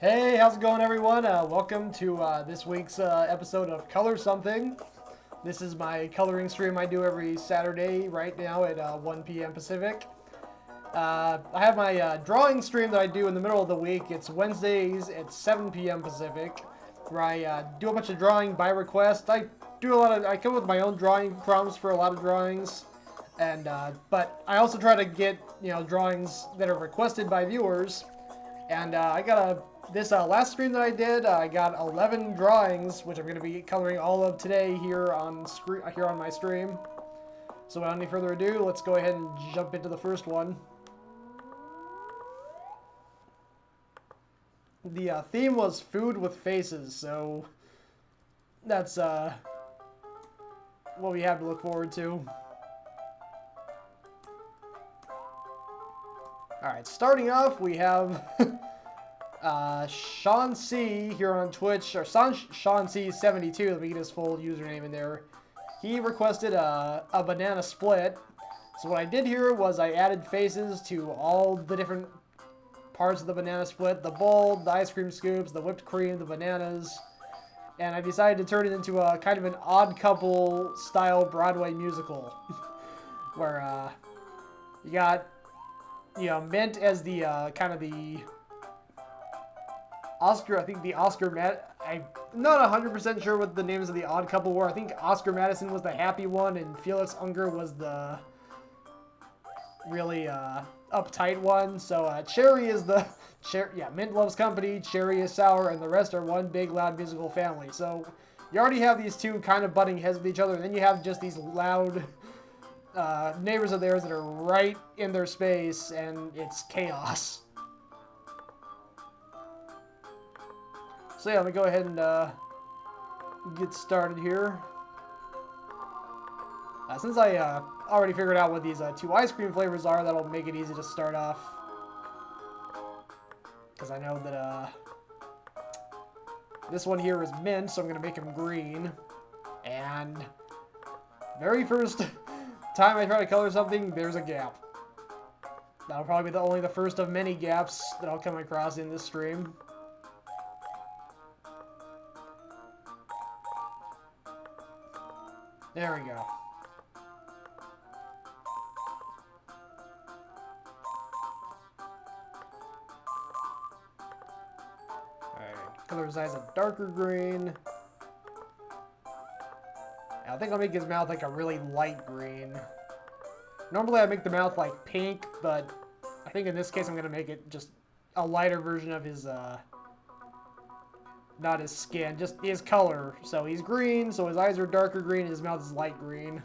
Hey, how's it going, everyone? Welcome to this week's episode of Color Something. This is my coloring stream I do every Saturday right now at 1 p.m. Pacific. I have my drawing stream that I do in the middle of the week. It's Wednesdays at 7 p.m. Pacific, where I do a bunch of drawing by request. I come up with my own drawing prompts for a lot of drawings, and but I also try to get drawings that are requested by viewers. And this last stream that I did, I got 11 drawings, which I'm going to be coloring all of today here on my stream. So without any further ado, let's go ahead and jump into the first one. The theme was food with faces, so that's what we have to look forward to. Alright, starting off, we have Sean C here on Twitch, or Sean C72, let me get his full username in there. He requested a banana split. So what I did here was I added faces to all the different parts of the banana split. The bowl, the ice cream scoops, the whipped cream, the bananas. And I decided to turn it into a kind of an Odd Couple style Broadway musical. Where you got Mint as the kind of the Oscar, I think the I'm not 100% sure what the names of the Odd Couple were. I think Oscar Madison was the happy one, and Felix Unger was the really uptight one. So Cherry is the Mint loves company, Cherry is sour, and the rest are one big loud musical family. So you already have these two kind of butting heads with each other, and then you have just these loud neighbors of theirs that are right in their space, and it's chaos. So yeah, let me go ahead and get started here. Since I already figured out what these two ice cream flavors are, that'll make it easy to start off. Because I know that this one here is mint, so I'm going to make him green. And very first time I try to color something, there's a gap. That'll probably be only the first of many gaps that I'll come across in this stream. There we go. Alright, color his eyes a darker green. I think I'll make his mouth like a really light green. Normally I make the mouth like pink, but I think in this case I'm going to make it just a lighter version of his, not his skin, just his color. So he's green, so his eyes are darker green, and his mouth is light green.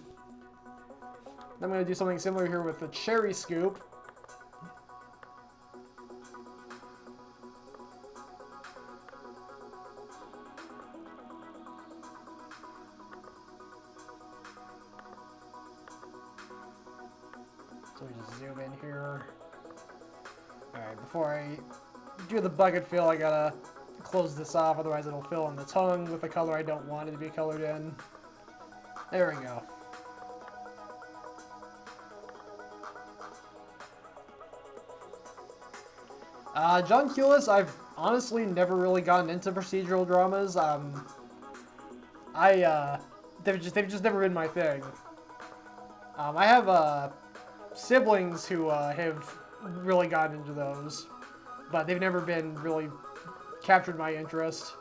I'm going to do something similar here with the cherry scoop. So we just zoom in here. Alright, before I do the bucket fill, I gotta close this off, otherwise it'll fill in the tongue with the color I don't want it to be colored in. There we go. John Culis, I've honestly never really gotten into procedural dramas. They've just never been my thing. I have siblings who have really gotten into those, but they've never been really captured my interest.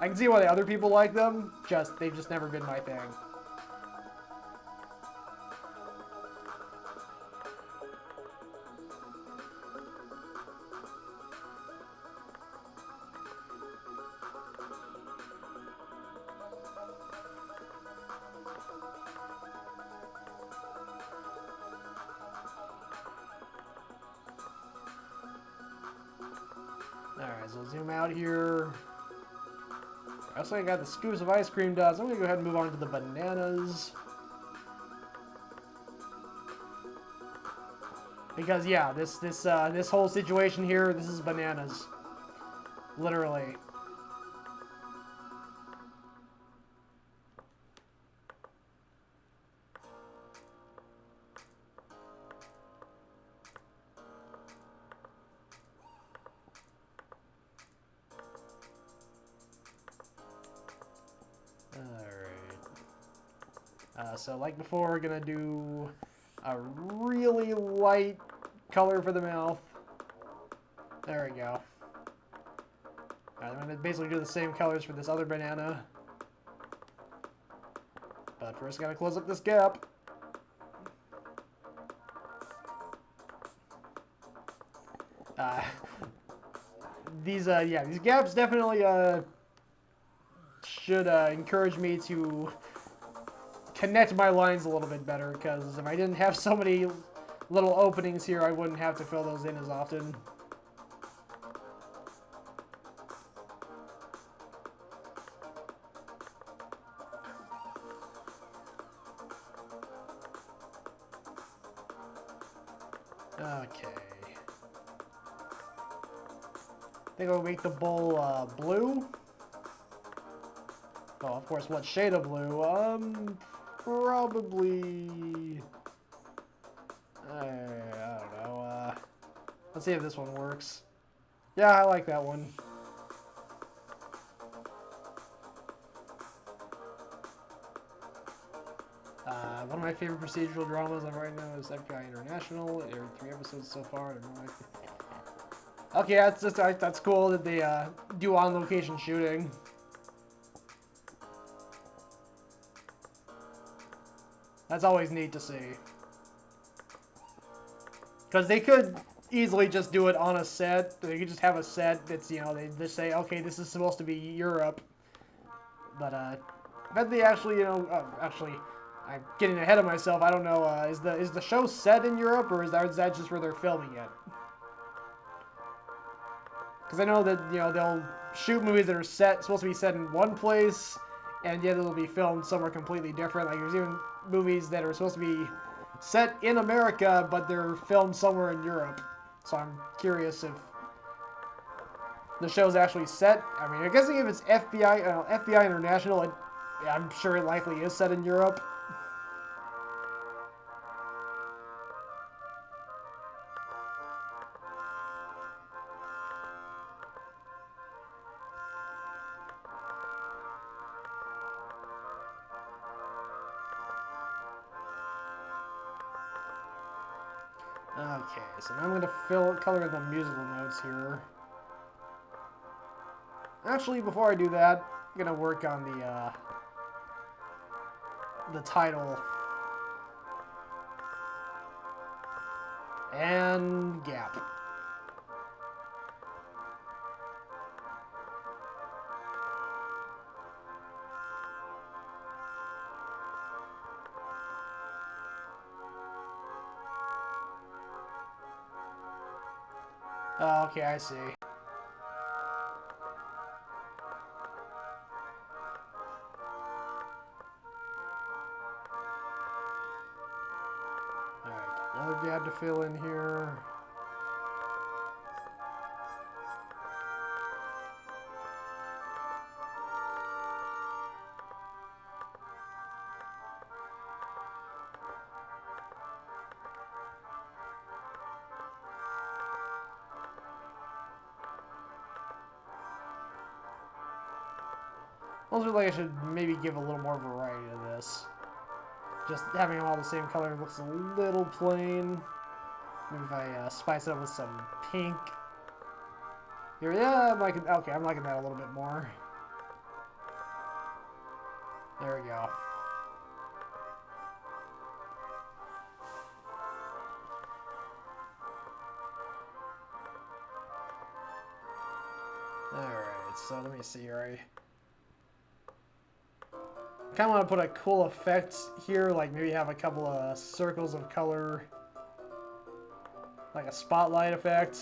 I can see why the other people like them, they've just never been my thing. Alright, so zoom out here. Also, I got the scoops of ice cream done, so I'm going to go ahead and move on to the bananas. Because, yeah, this whole situation here, this is bananas. Literally. So like before, we're gonna do a really light color for the mouth. There we go. Alright, I'm gonna basically do the same colors for this other banana. But first, gotta close up this gap. Uh, these gaps definitely should encourage me to connect my lines a little bit better, because if I didn't have so many little openings here, I wouldn't have to fill those in as often. Okay. I think I'll make the bowl blue. Oh, of course, what shade of blue? Probably... I don't know. Let's see if this one works. Yeah, I like that one. One of my favorite procedural dramas on right now is FBI International. It aired 3 episodes so far. I don't know. Okay, that's cool that they do on-location shooting. That's always neat to see. Because they could easily just do it on a set. They could just have a set that's, you know, they just say, okay, this is supposed to be Europe. But, I bet they actually, you know, actually, I'm getting ahead of myself. I don't know, is the show set in Europe, or is that just where they're filming it? Because I know that, you know, they'll shoot movies that are supposed to be set in one place, and yet it'll be filmed somewhere completely different. Like, there's even movies that are supposed to be set in America, but they're filmed somewhere in Europe. So I'm curious if the show's actually set. I mean, I'm guessing if it's FBI International, I'm sure it likely is set in Europe. Okay, so now I'm going to color in the musical notes here. Actually, before I do that, I'm going to work on the title. And gap. Oh, okay, I see. Alright, another gap to fill in here. Also, like, I should maybe give a little more variety to this. Just having them all the same color looks a little plain. Maybe if I spice it up with some pink. Here, yeah, I'm liking that a little bit more. There we go. Alright, so let me see here. I kind of want to put a cool effect here, like maybe have a couple of circles of color, like a spotlight effect.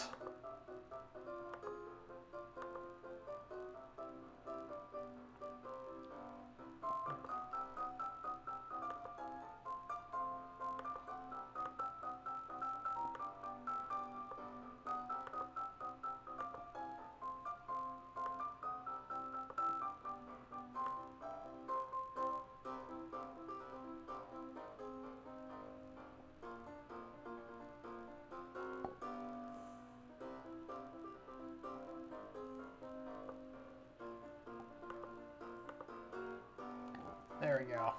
There we go.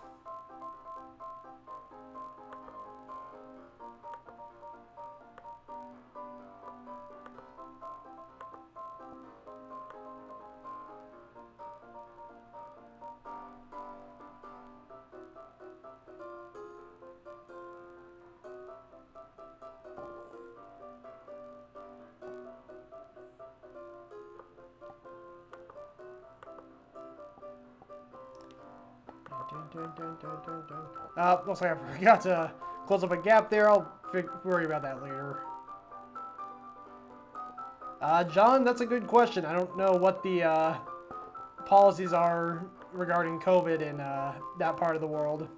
Looks like I forgot to close up a gap there. I'll worry about that later. John, that's a good question. I don't know what the policies are regarding COVID in that part of the world.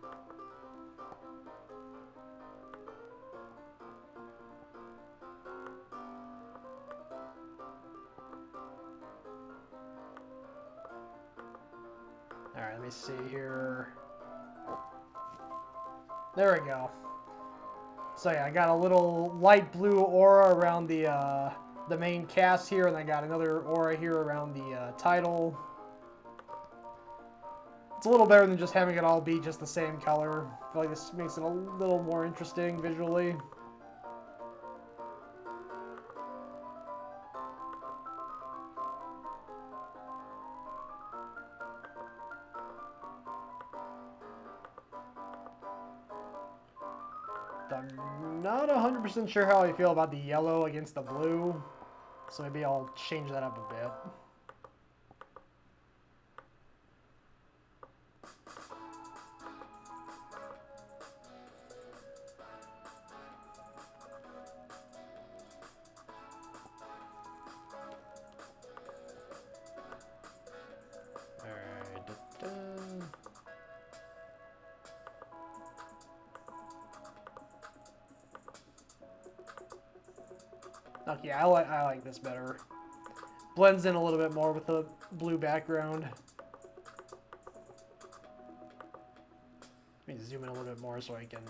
Alright, let me see here. There we go. So yeah, I got a little light blue aura around the main cast here, and I got another aura here around the title. It's a little better than just having it all be just the same color. I feel like this makes it a little more interesting visually. I'm not 100% sure how I feel about the yellow against the blue, so maybe I'll change that up a bit. Okay, I like this better. Blends in a little bit more with the blue background. Let me zoom in a little bit more so I can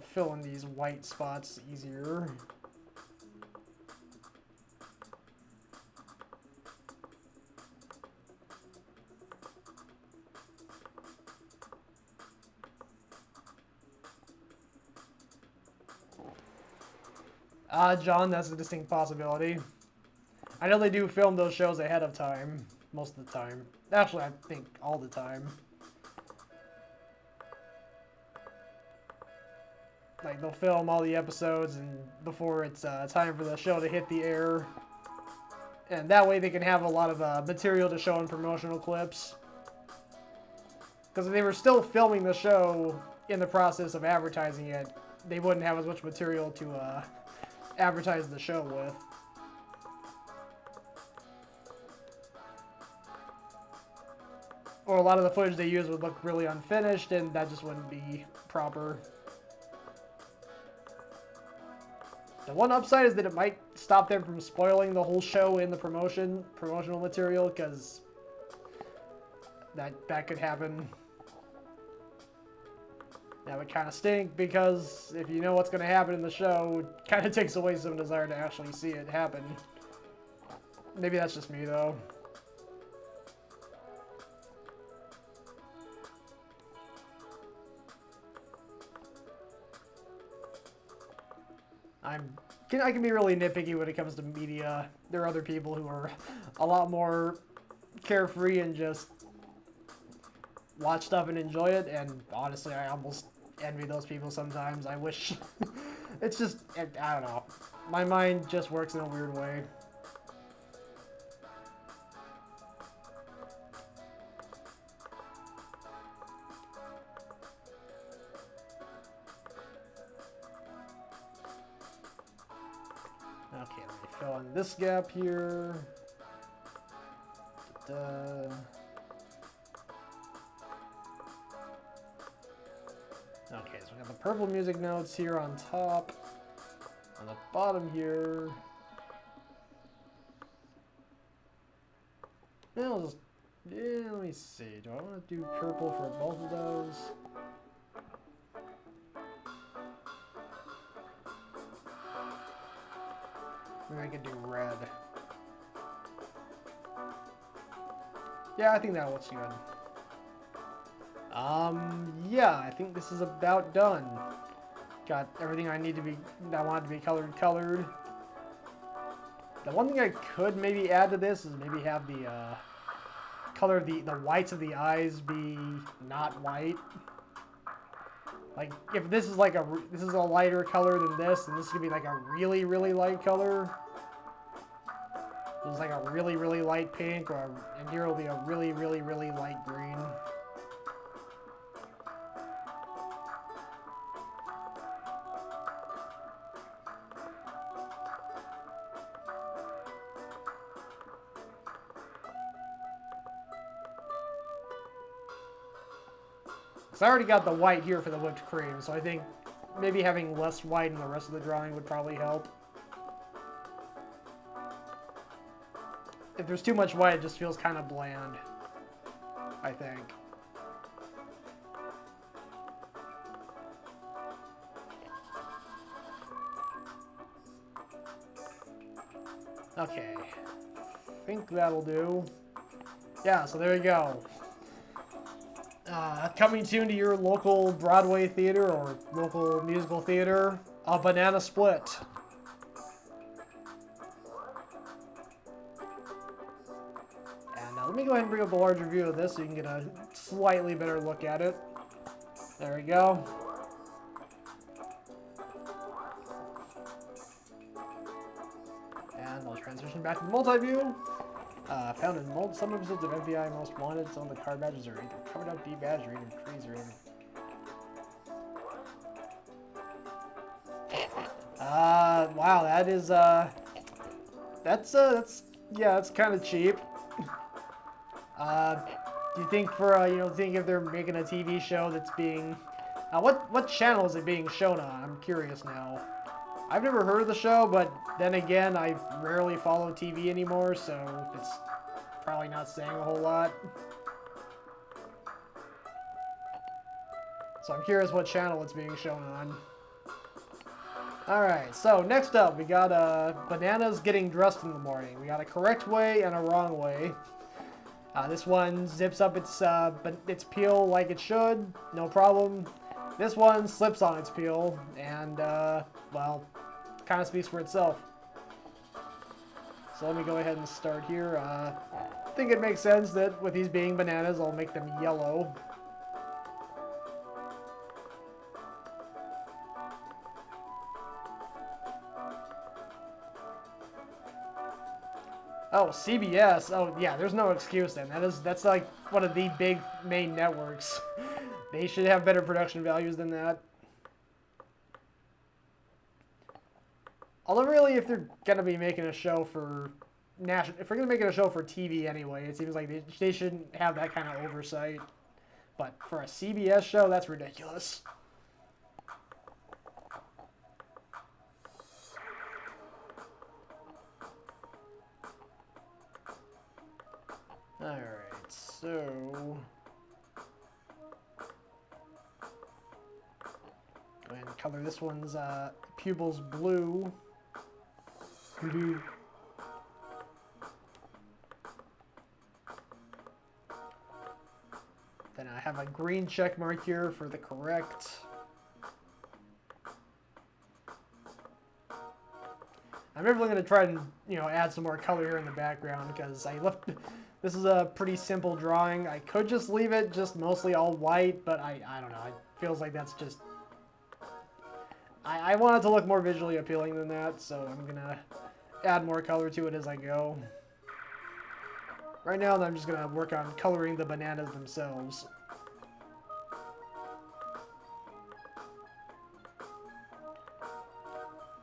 fill in these white spots easier. John, that's a distinct possibility. I know they do film those shows ahead of time, most of the time. Actually, I think all the time. Like, they'll film all the episodes and before it's time for the show to hit the air. And that way they can have a lot of material to show in promotional clips. Because if they were still filming the show in the process of advertising it, they wouldn't have as much material to advertise the show with. Or a lot of the footage they use would look really unfinished, and that just wouldn't be proper. The one upside is that it might stop them from spoiling the whole show in the promotional material, because that could happen. That would kind of stink, because if you know what's going to happen in the show, it kind of takes away some desire to actually see it happen. Maybe that's just me, though. I can be really nitpicky when it comes to media. There are other people who are a lot more carefree and just watch stuff and enjoy it, and honestly, I almost envy those people sometimes. I wish... It's just... I don't know. My mind just works in a weird way. Okay, let me fill in this gap here. Okay, so we got the purple music notes here on top. On the bottom here. Now just, yeah, let me see. Do I want to do purple for both of those? Maybe I could do red. Yeah, I think that looks good. Yeah, I think this is about done. Got everything I need to be, that I want to be colored. The one thing I could maybe add to this is maybe have the color of the whites of the eyes be not white. Like, if this is like this is a lighter color than this, and this could be like a really, really light color. There's like a really, really light pink, and here will be a really, really, really light green. So I already got the white here for the whipped cream, so I think maybe having less white in the rest of the drawing would probably help. If there's too much white, it just feels kind of bland, I think. Okay, I think that'll do. Yeah, so there you go. Coming soon to your local Broadway theater or local musical theater, a banana split. And let me go ahead and bring up a larger view of this so you can get a slightly better look at it. There we go. And I'll transition back to the multi-view. Found in some episodes of FBI Most Wanted, some of the car badges are either covered up, debadged, or even trees or even... wow, that is, that's kind of cheap. Do you think for, you know, think if they're making a TV show that's being... what channel is it being shown on? I'm curious now. I've never heard of the show, but then again, I rarely follow TV anymore, so it's probably not saying a whole lot. So I'm curious what channel it's being shown on. Alright, so next up, we got bananas getting dressed in the morning. We got a correct way and a wrong way. This one zips up its peel like it should, no problem. This one slips on its peel, and, well, kind of speaks for itself. So let me go ahead and start here. I think it makes sense that with these being bananas, I'll make them yellow. Oh, CBS. Oh, yeah, there's no excuse then. That's like one of the big main networks. They should have better production values than that. Although really, if they're gonna be making a show for if they're gonna make it a show for TV anyway, it seems like they shouldn't have that kind of oversight. But for a CBS show, that's ridiculous. Alright, so... go ahead and color this one's pupils blue. Blue. Then I have a green check mark here for the correct. I'm definitely going to try and, you know, add some more color here in the background because this is a pretty simple drawing. I could just leave it just mostly all white, but I don't know. It feels like that's just... I want it to look more visually appealing than that, so I'm going to add more color to it as I go. Right now, I'm just going to work on coloring the bananas themselves.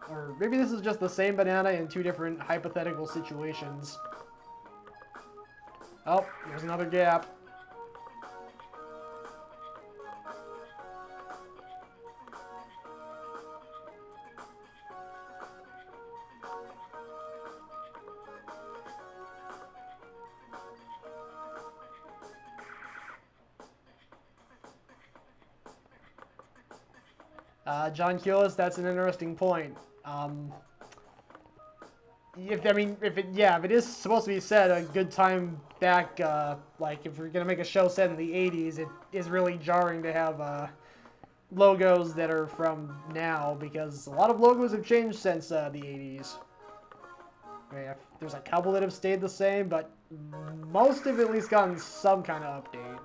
Or maybe this is just the same banana in two different hypothetical situations. Oh, there's another gap. John Kielis, that's an interesting point. If it is supposed to be set a good time back, like if we're gonna make a show set in the 80s, it is really jarring to have logos that are from now because a lot of logos have changed since the 80s. There's a couple that have stayed the same, but most have at least gotten some kind of update.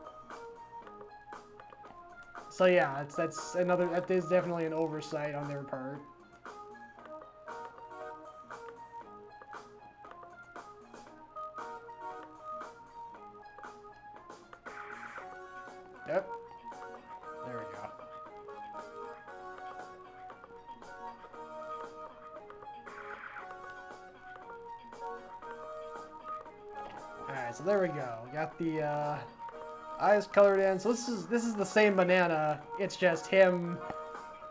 So yeah, that is definitely an oversight on their part. Yep. There we go. Alright, so there we go. We got the Eyes colored in. So this is the same banana. It's just him.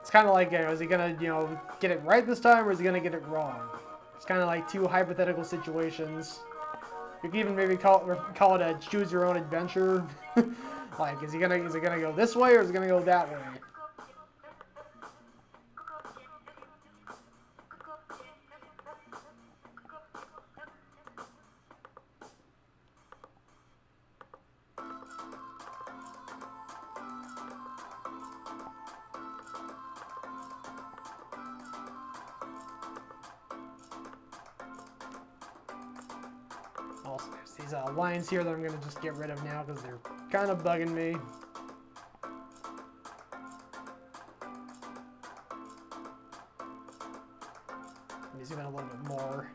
It's kind of like, is he gonna, get it right this time, or is he gonna get it wrong? It's kind of like two hypothetical situations. You can even maybe call it a choose your own adventure. Like, is it gonna go this way, or is it gonna go that way? Also, there's these lines here that I'm going to just get rid of now because they're kind of bugging me. Let me zoom in a little bit more.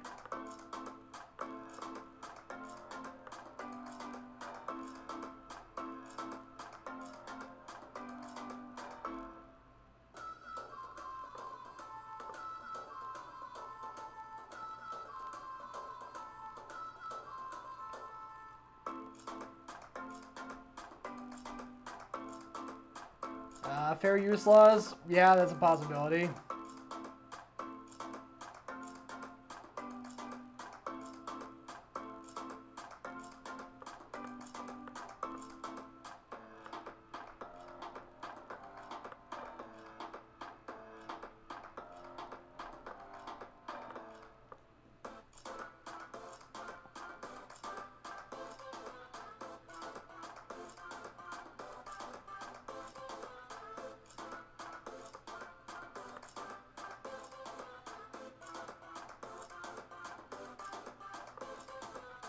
Fair use laws? Yeah, that's a possibility.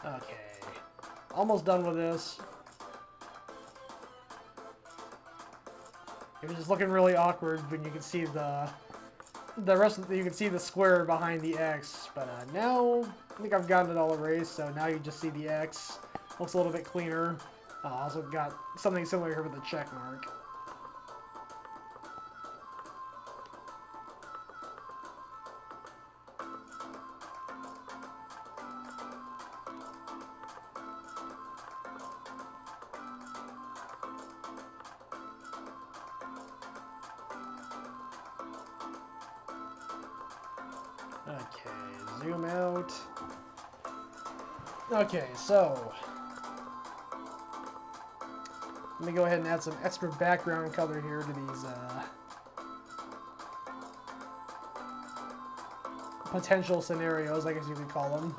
Okay, almost done with this. It was just looking really awkward when you can see the rest of you can see the square behind the X, but now I think I've gotten it all erased, so now you just see the X. Looks a little bit cleaner. Also got something similar here with the check mark. Okay, zoom out. Okay, so let me go ahead and add some extra background color here to these potential scenarios, I guess you could call them.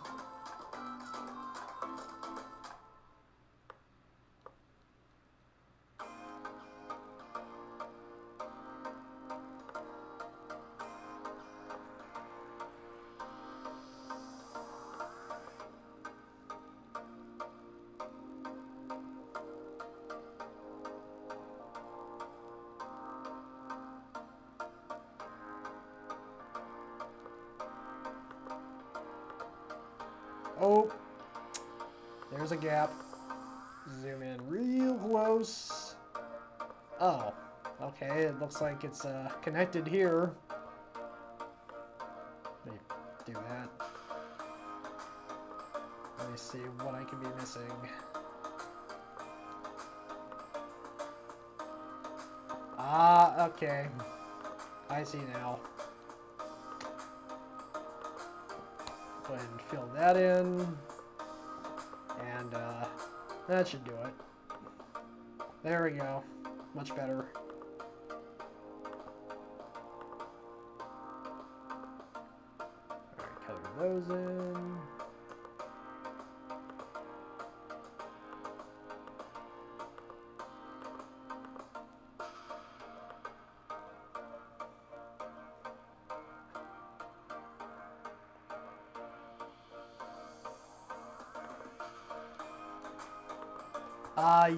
Oh, there's a gap. Zoom in real close. Oh, okay, it looks like it's connected here. Let me do that. Let me see what I can be missing. Ah, okay. I see now. Go ahead and fill that in. And that should do it. There we go. Much better. Alright, color those in.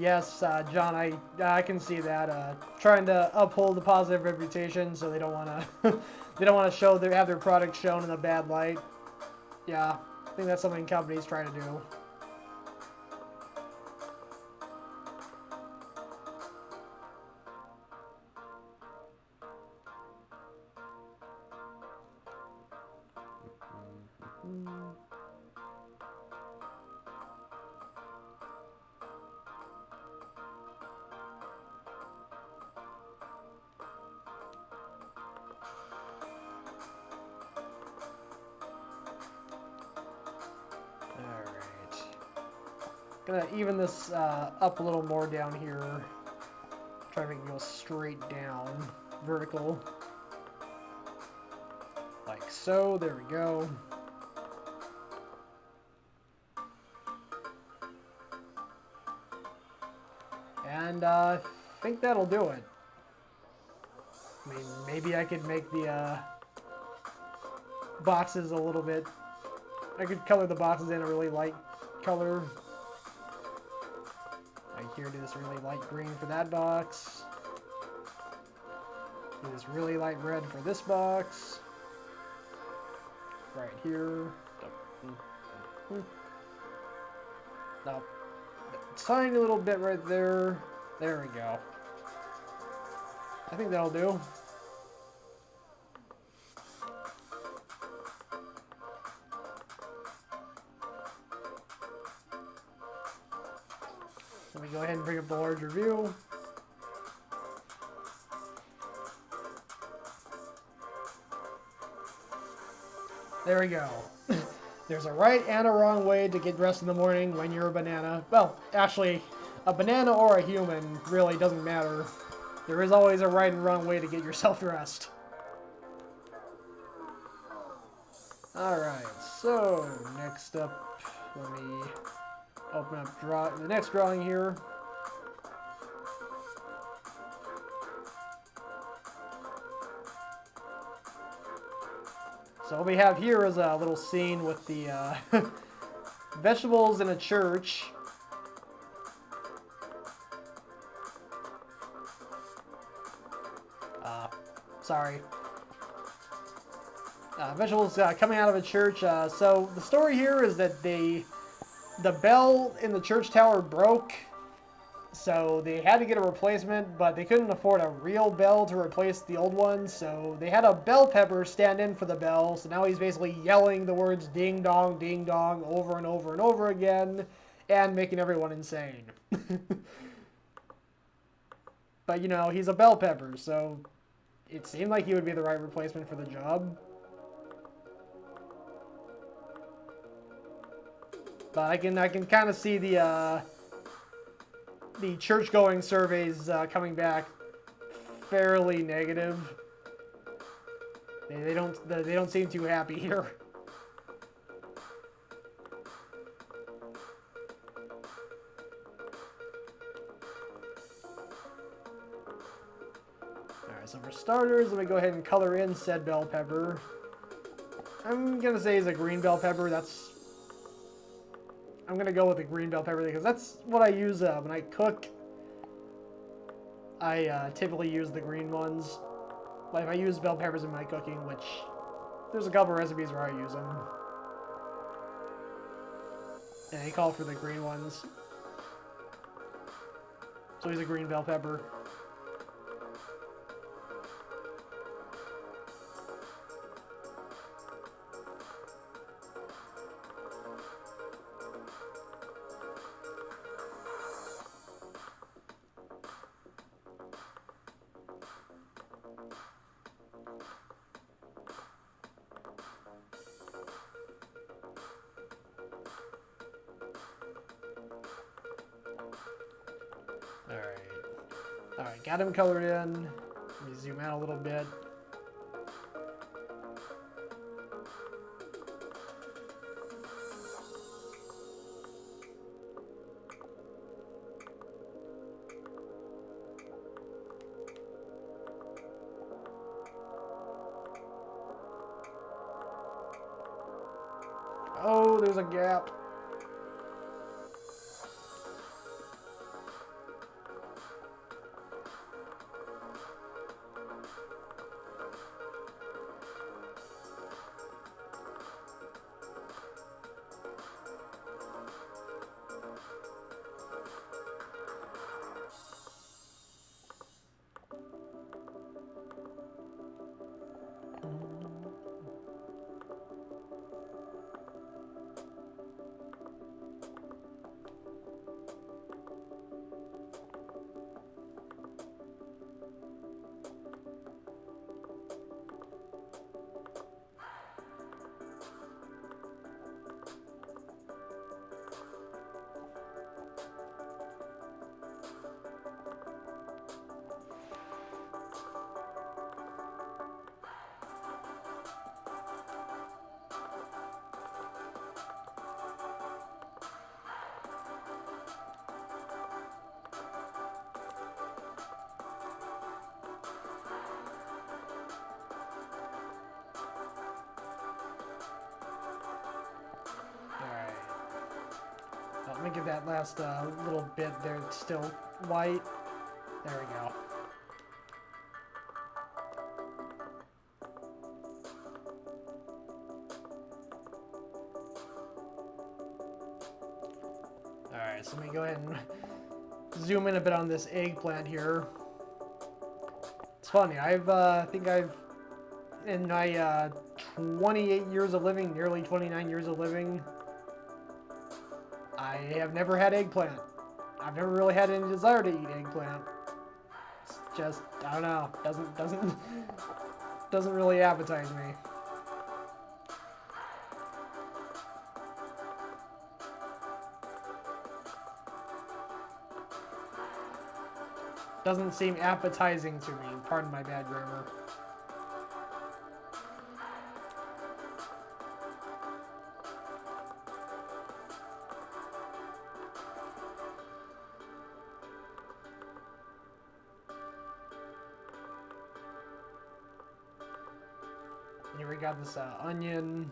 Yes, John, I can see that. Trying to uphold the positive reputation, so they don't want to they don't want to have their product shown in a bad light. Yeah, I think that's something companies try to do. Gonna even this up a little more down here. Try to make it go straight down, vertical. Like so, there we go. And I think that'll do it. I mean, maybe I could make the boxes a little bit. I could color the boxes in a really light color. Right here, do this really light green for that box. Do this really light red for this box. Right here. No. Tiny little bit right there. There we go. I think that'll do. Let me go ahead and bring up the larger view. There we go. There's a right and a wrong way to get dressed in the morning when you're a banana. Well, actually, a banana or a human really doesn't matter. There is always a right and wrong way to get yourself dressed. Alright, so next up, let me open up the next drawing here. So what we have here is a little scene with the vegetables in a church. Sorry. Vegetables coming out of a church. So the story here is that the bell in the church tower broke. So they had to get a replacement, but they couldn't afford a real bell to replace the old one. So they had a bell pepper stand in for the bell. So now he's basically yelling the words ding dong over and over and over again and making everyone insane. But, you know, he's a bell pepper, so it seemed like he would be the right replacement for the job. But I can kind of see the church-going surveys coming back fairly negative. They don't seem too happy here. Alright, so for starters, let me go ahead and color in said bell pepper. I'm gonna say it's a green bell pepper. I'm gonna go with the green bell pepper because that's what I use when I cook. I typically use the green ones. Like, I use bell peppers in my cooking, which there's a couple recipes where I use them. And they call for the green ones. So he's a green bell pepper. Alright, got him colored in. Let me zoom out a little bit. Oh, there's a gap. Let me get that last little bit there. It's still white. There we go. Alright, so let me go ahead and zoom in a bit on this eggplant here. It's funny, I think I've, in my 28 years of living, nearly 29 years of living, I have never had eggplant. I've never really had any desire to eat eggplant. It's just, I don't know, doesn't really appetize me. Doesn't seem appetizing to me. Pardon my bad grammar. Here we got this onion.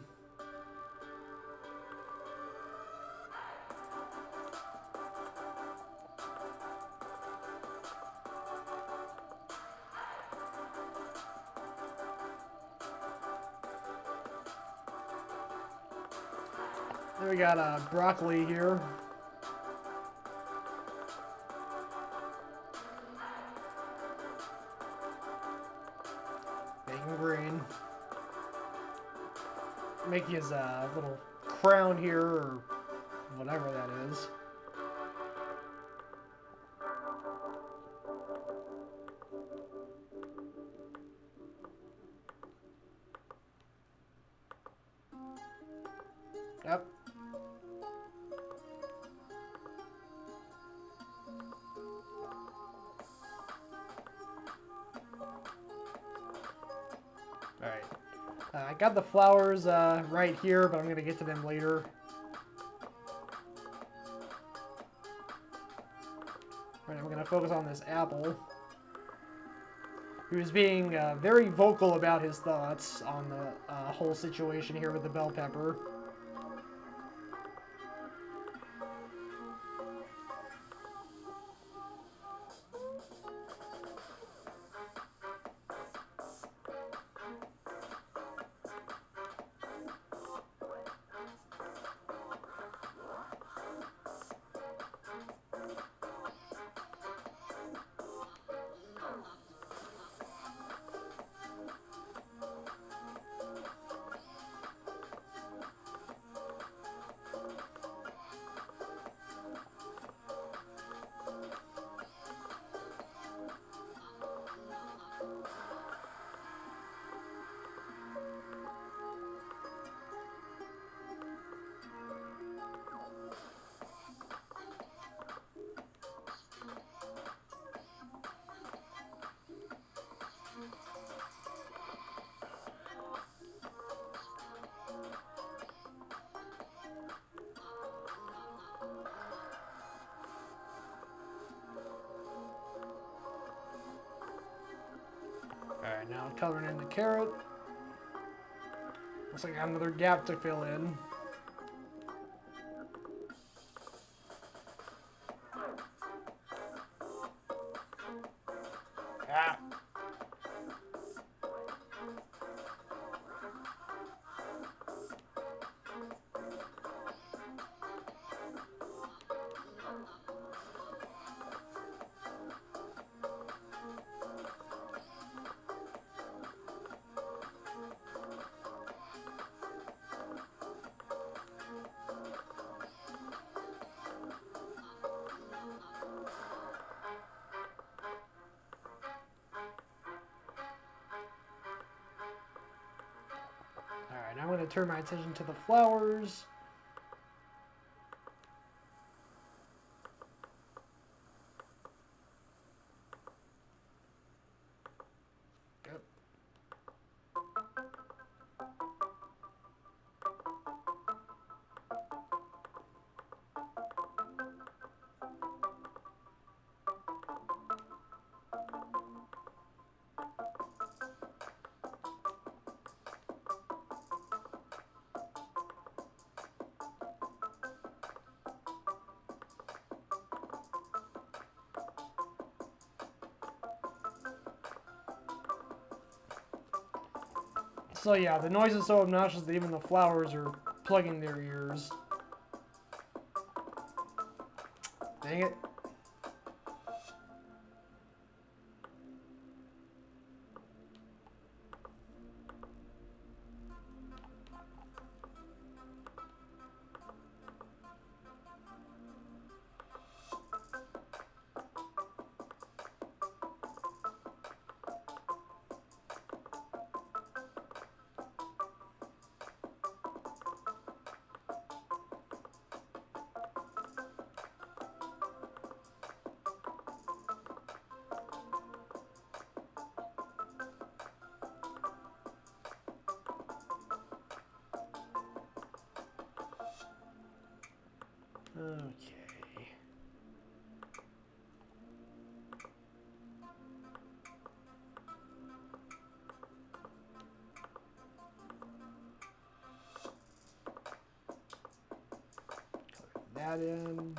Then we got broccoli here. Bacon green. Make his little crown here, or whatever that is. Yep. Alright. I got the flowers right here, but I'm going to get to them later. Right, I'm going to focus on this apple. He was being very vocal about his thoughts on the whole situation here with the bell pepper. Alright, now coloring in the carrot. Looks like I have another gap to fill in. Ah. Alright, now I'm going to turn my attention to the flowers. Yep. So yeah, the noise is so obnoxious that even the flowers are plugging their ears. Dang it. Okay. Color that in.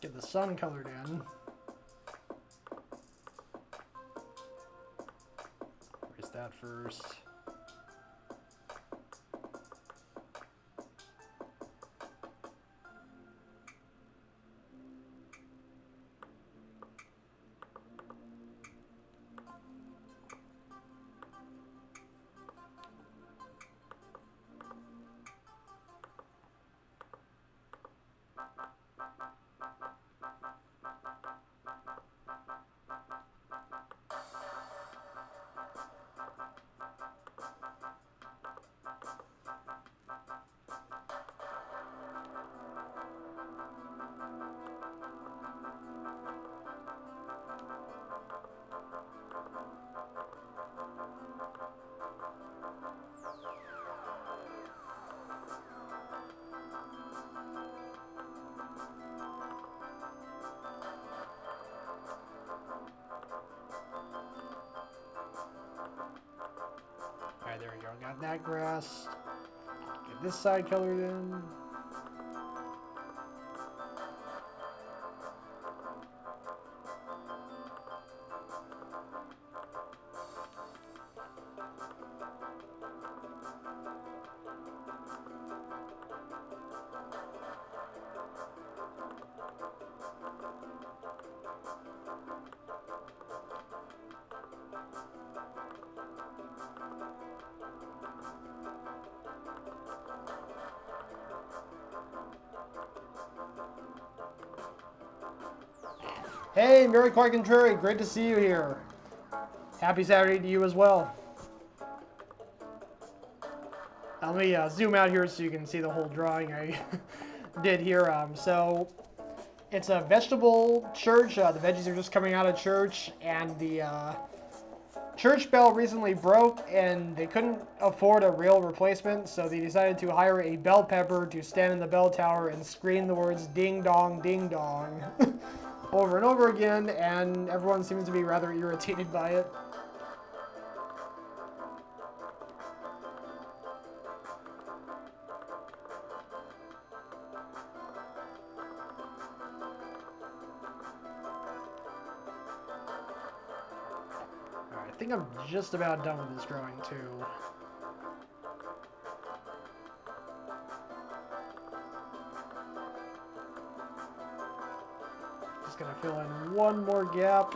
Get the sun colored in. Erase that first. Alright, there we go. Got that grass. Get this side colored in. Hey, Mary Quite Contrary, great to see you here. Happy Saturday to you as well. Let me zoom out here so you can see the whole drawing I did here. So it's a vegetable church. The veggies are just coming out of church, and the church bell recently broke, and they couldn't afford a real replacement, so they decided to hire a bell pepper to stand in the bell tower and scream the words ding dong, ding dong over and over again, and everyone seems to be rather irritated by it. Alright, I think I'm just about done with this drawing too. Just gonna fill in one more gap.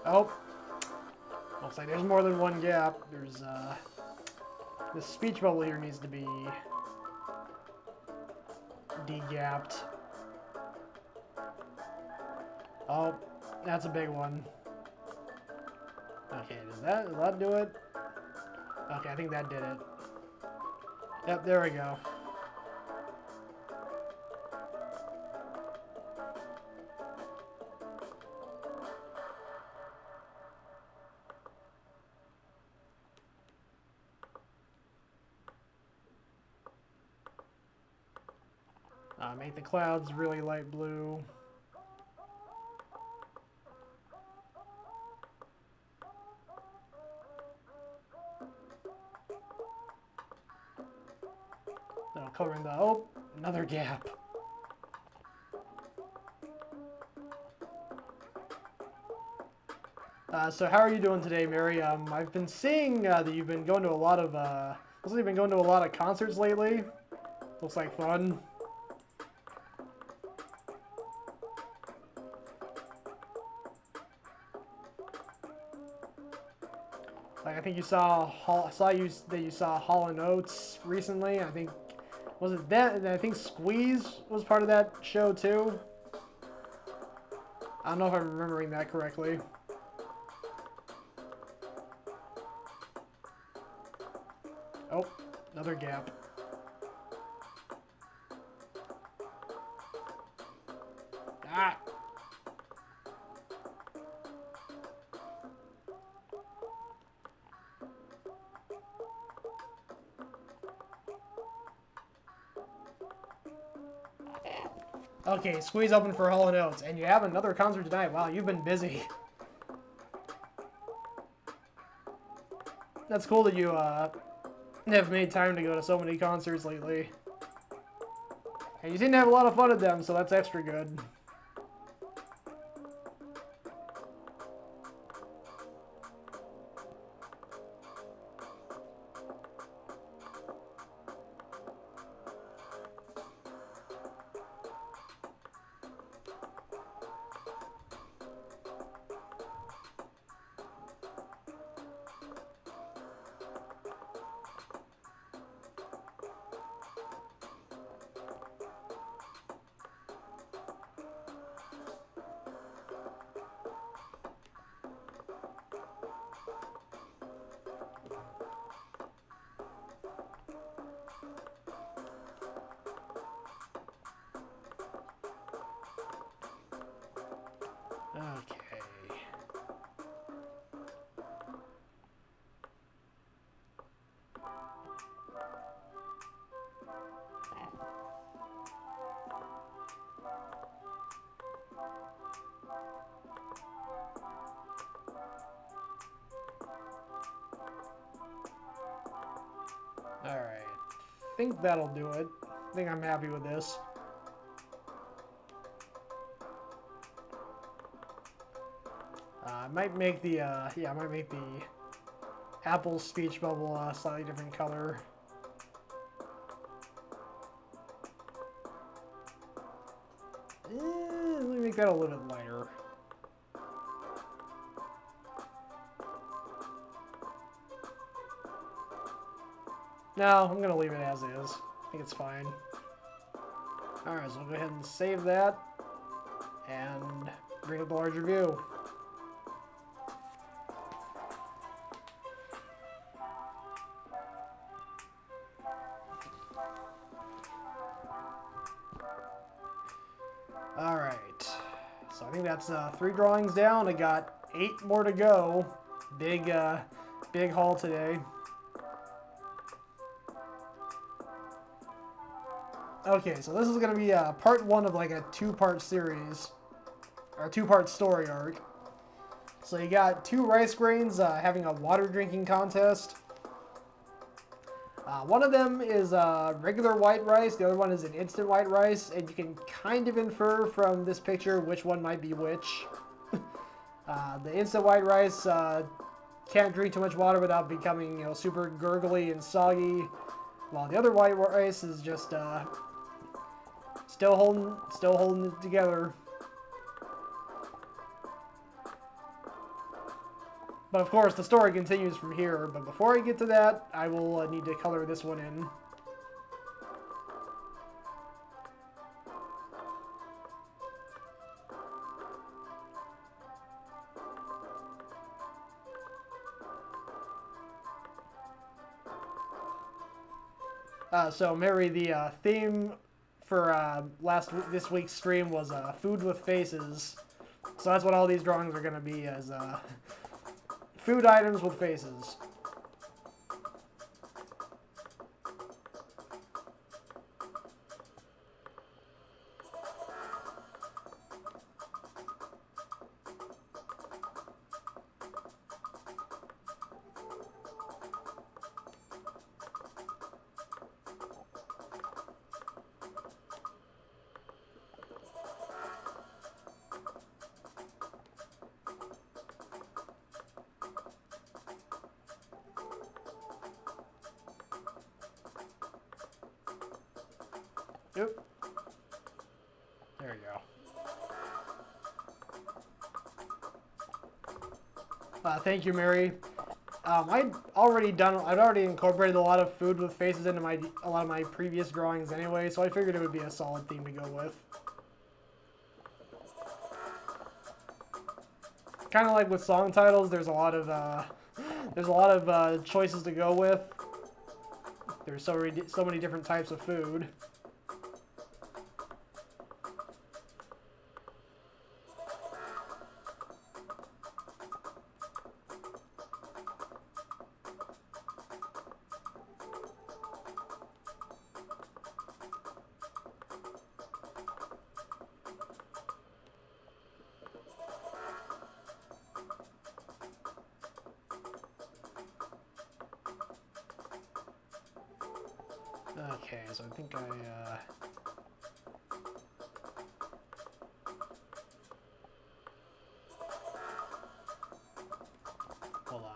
Oh, looks like there's more than one gap. There's this speech bubble here needs to be de-gapped. Oh, that's a big one. Okay, does that do it? Okay, I think that did it. Yep, there we go. Make the clouds really light blue. Now coloring the, oh, another gap. So how are you doing today, Mary? I've been seeing that you've been going to a lot of, looks like you've been going to a lot of concerts lately. Looks like fun. Like I think you saw, that you saw Hall & Oates recently. I think, was it that? I think Squeeze was part of that show too. I don't know if I'm remembering that correctly. Oh, another gap. Ah! Okay, Squeeze open for Hall & Oates, and you have another concert tonight. Wow, you've been busy. That's cool that you have made time to go to so many concerts lately. And you seem to have a lot of fun at them, so that's extra good. Okay. Alright. I think that'll do it. I think I'm happy with this. I might make the, yeah, I might make the Apple speech bubble a slightly different color. Let me make that a little bit lighter. No, I'm going to leave it as is. I think it's fine. Alright, so we'll go ahead and save that. And bring up the larger view. Alright, so I think that's 3 drawings down. I got 8 more to go. Big haul today. Okay, so this is going to be part 1 of like a 2-part series, or a 2-part story arc. So you got 2 rice grains having a water drinking contest. One of them is regular white rice, the other one is an instant white rice, and you can kind of infer from this picture which one might be which. The instant white rice can't drink too much water without becoming, you know, super gurgly and soggy, while the other white rice is just still holding it together. But of course, the story continues from here. But before I get to that, I will need to color this one in. So Mary, the theme for this week's stream was food with faces. So that's what all these drawings are going to be, as food items with faces. Oop. There you go. Thank you, Mary. I'd already incorporated a lot of food with faces into a lot of my previous drawings anyway, so I figured it would be a solid theme to go with. Kind of like with song titles, there's a lot of choices to go with. There's so many different types of food. Okay, so I think hold on.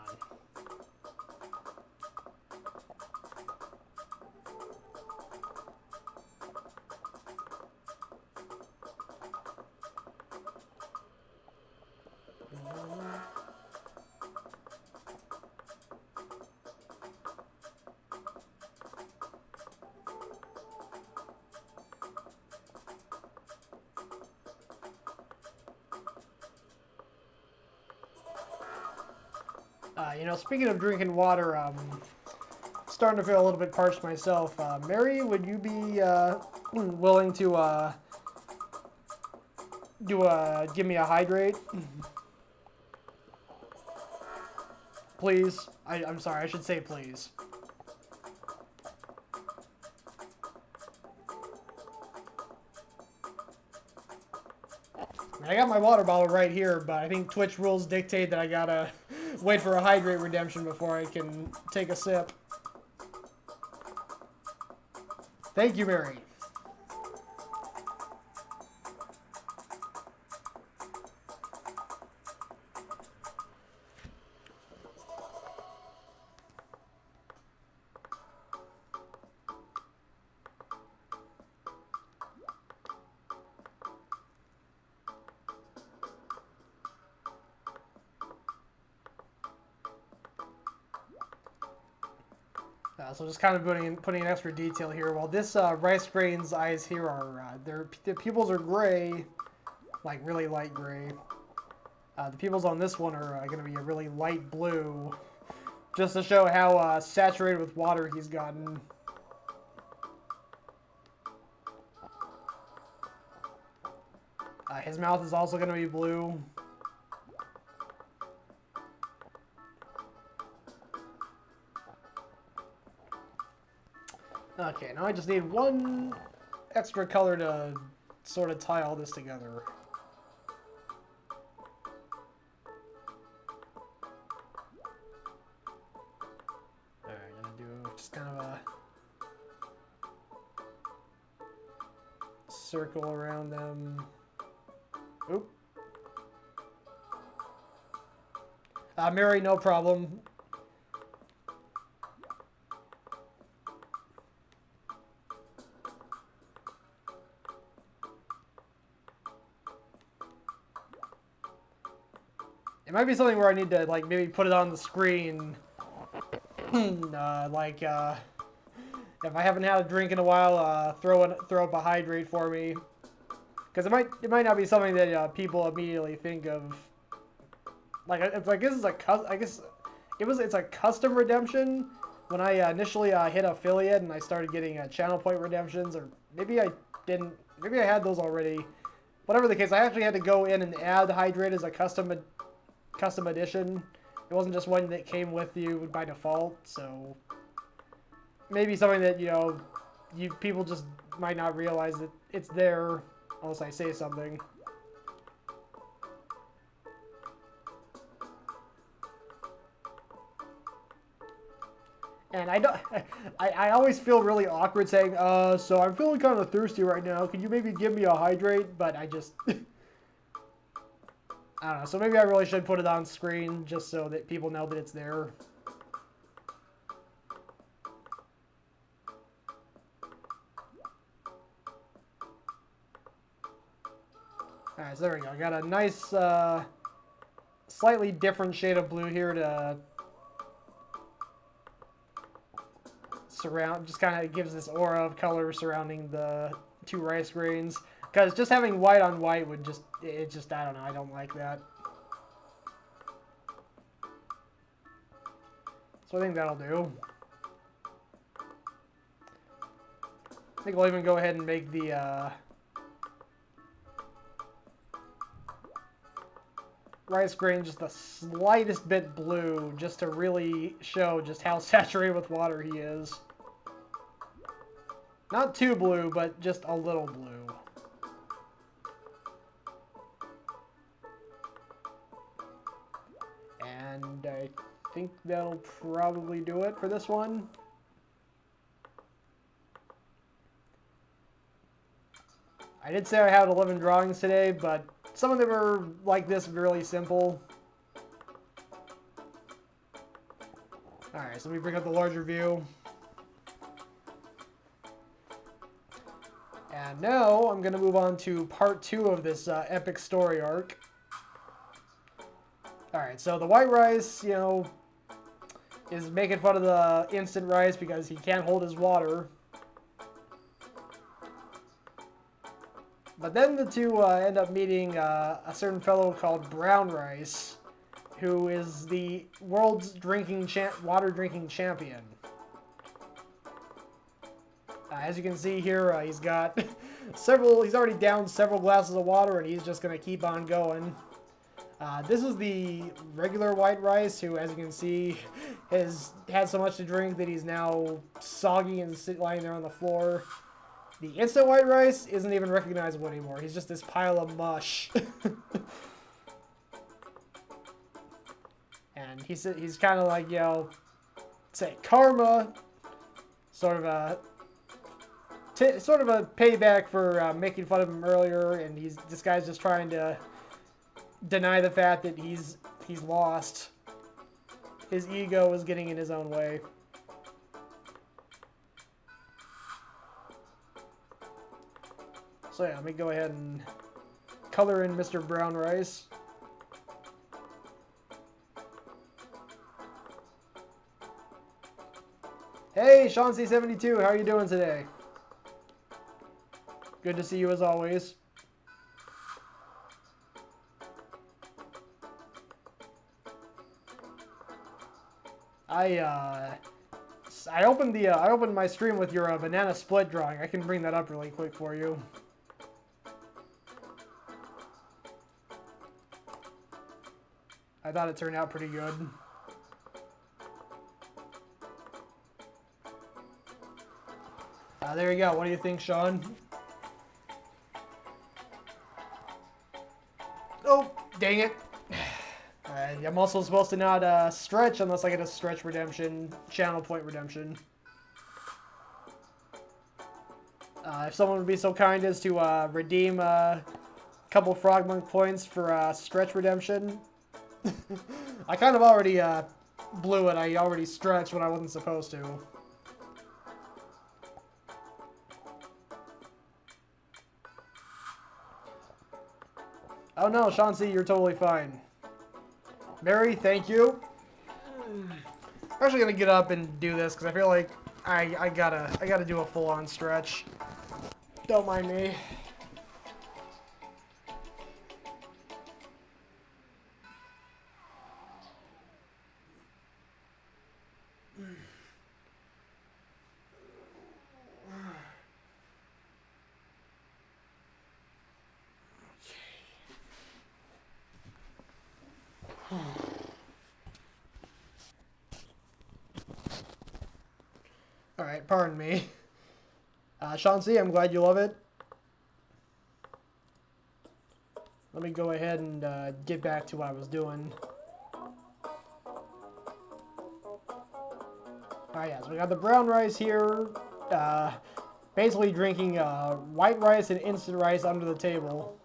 You know, speaking of drinking water, starting to feel a little bit parched myself. Mary, would you be willing to give me a hydrate? Please. I'm sorry, I should say please. I got my water bottle right here, but I think Twitch rules dictate that I gotta wait for a hydrate redemption before I can take a sip. Thank you, Mary. So just kind of putting an extra detail here. Well, this rice grain's eyes here are their pupils are gray, like really light gray. The pupils on this one are going to be a really light blue, just to show how saturated with water he's gotten. His mouth is also going to be blue. Okay, now I just need one extra color to sort of tie all this together. Alright, I'm gonna do just kind of a circle around them. Oop. Mary, no problem. It might be something where I need to, like, maybe put it on the screen. If I haven't had a drink in a while, throw up a hydrate for me. Because it might not be something that people immediately think of. Like, it's like this is it's a custom redemption. When I initially hit affiliate and I started getting channel point redemptions, or maybe I didn't. Maybe I had those already. Whatever the case, I actually had to go in and add hydrate as a custom edition. It wasn't just one that came with you by default, so maybe something that people just might not realize that it's there unless I say something. And I always feel really awkward saying, so I'm feeling kind of thirsty right now. Could you maybe give me a hydrate? But I just I don't know, so maybe I really should put it on screen just so that people know that it's there. Alright, so there we go. I got a nice, slightly different shade of blue here to surround, just kind of gives this aura of color surrounding the two rice grains. Because just having white on white would just, I don't know, I don't like that. So I think that'll do. I think we'll even go ahead and make the rice grain just the slightest bit blue, just to really show just how saturated with water he is. Not too blue, but just a little blue. And I think that'll probably do it for this one. I did say I had 11 drawings today, but some of them are like this, really simple. Alright, so let me bring up the larger view. And now I'm going to move on to part 2 of this epic story arc. Alright, so the white rice, you know, is making fun of the instant rice because he can't hold his water. But then the two end up meeting a certain fellow called Brown Rice, who is the world's water drinking champion. As you can see here, he's got he's already downed several glasses of water, and he's just going to keep on going. This is the regular white rice, who, as you can see, has had so much to drink that he's now soggy and lying there on the floor. The instant white rice isn't even recognizable anymore. He's just this pile of mush. And he's kind of like, you know, say karma, sort of a payback for making fun of him earlier, and this guy's just trying to deny the fact that he's lost. His ego is getting in his own way. So yeah, let me go ahead and color in Mr. Brown Rice. Hey, Sean C72, how are you doing today? Good to see you as always. I opened my stream with your banana split drawing. I can bring that up really quick for you. I thought it turned out pretty good. There you go. What do you think, Sean? Oh, dang it. I'm also supposed to not stretch unless I get a stretch redemption, channel point redemption. If someone would be so kind as to redeem a couple Frogmonk points for stretch redemption. I kind of already blew it. I already stretched when I wasn't supposed to. Oh no, Sean C, you're totally fine. Mary, thank you. I'm actually gonna get up and do this because I feel like I gotta do a full-on stretch. Don't mind me. Alright, pardon me. Sean C, I'm glad you love it. Let me go ahead and get back to what I was doing. Alright, yeah, so we got the brown rice here. Basically drinking white rice and instant rice under the table.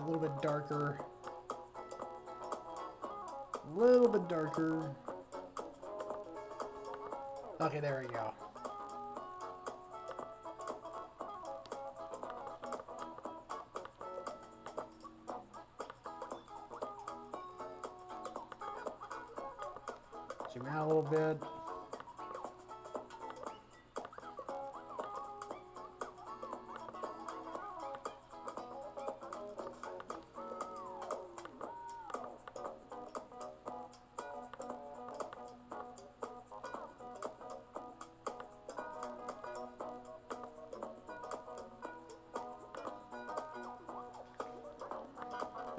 little bit darker. A little bit darker. Okay, there we go. Zoom out a little bit.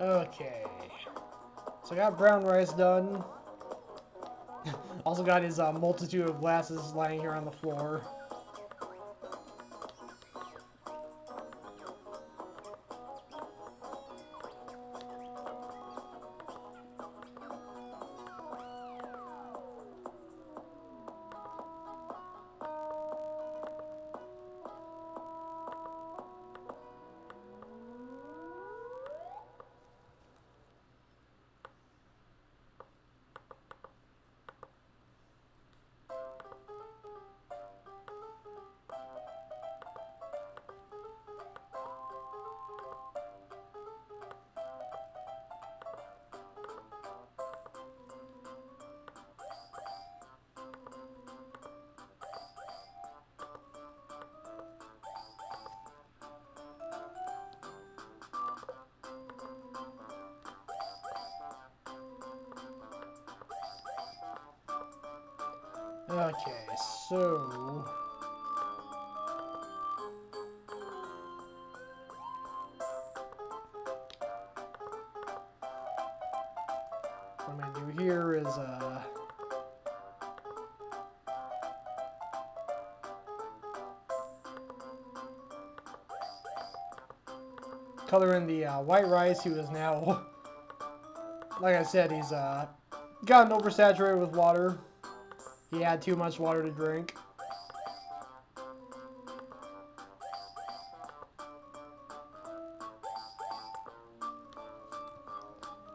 Okay, so I got brown rice done. Also got his multitude of glasses lying here on the floor. Okay, so what I'm gonna do here is color in the white rice, who is now, like I said, he's gotten oversaturated with water. He had too much water to drink.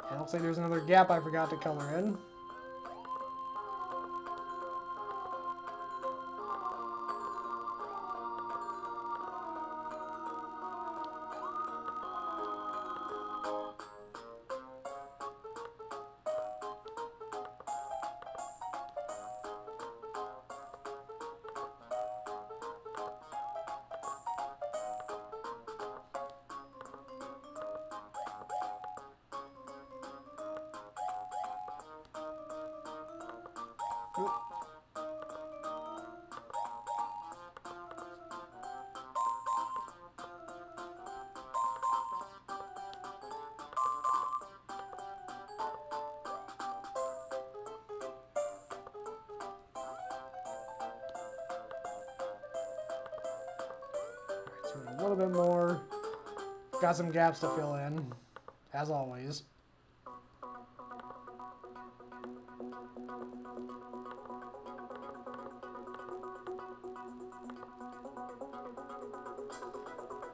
And it looks like there's another gap I forgot to color in. A little bit more. Got some gaps to fill in, as always.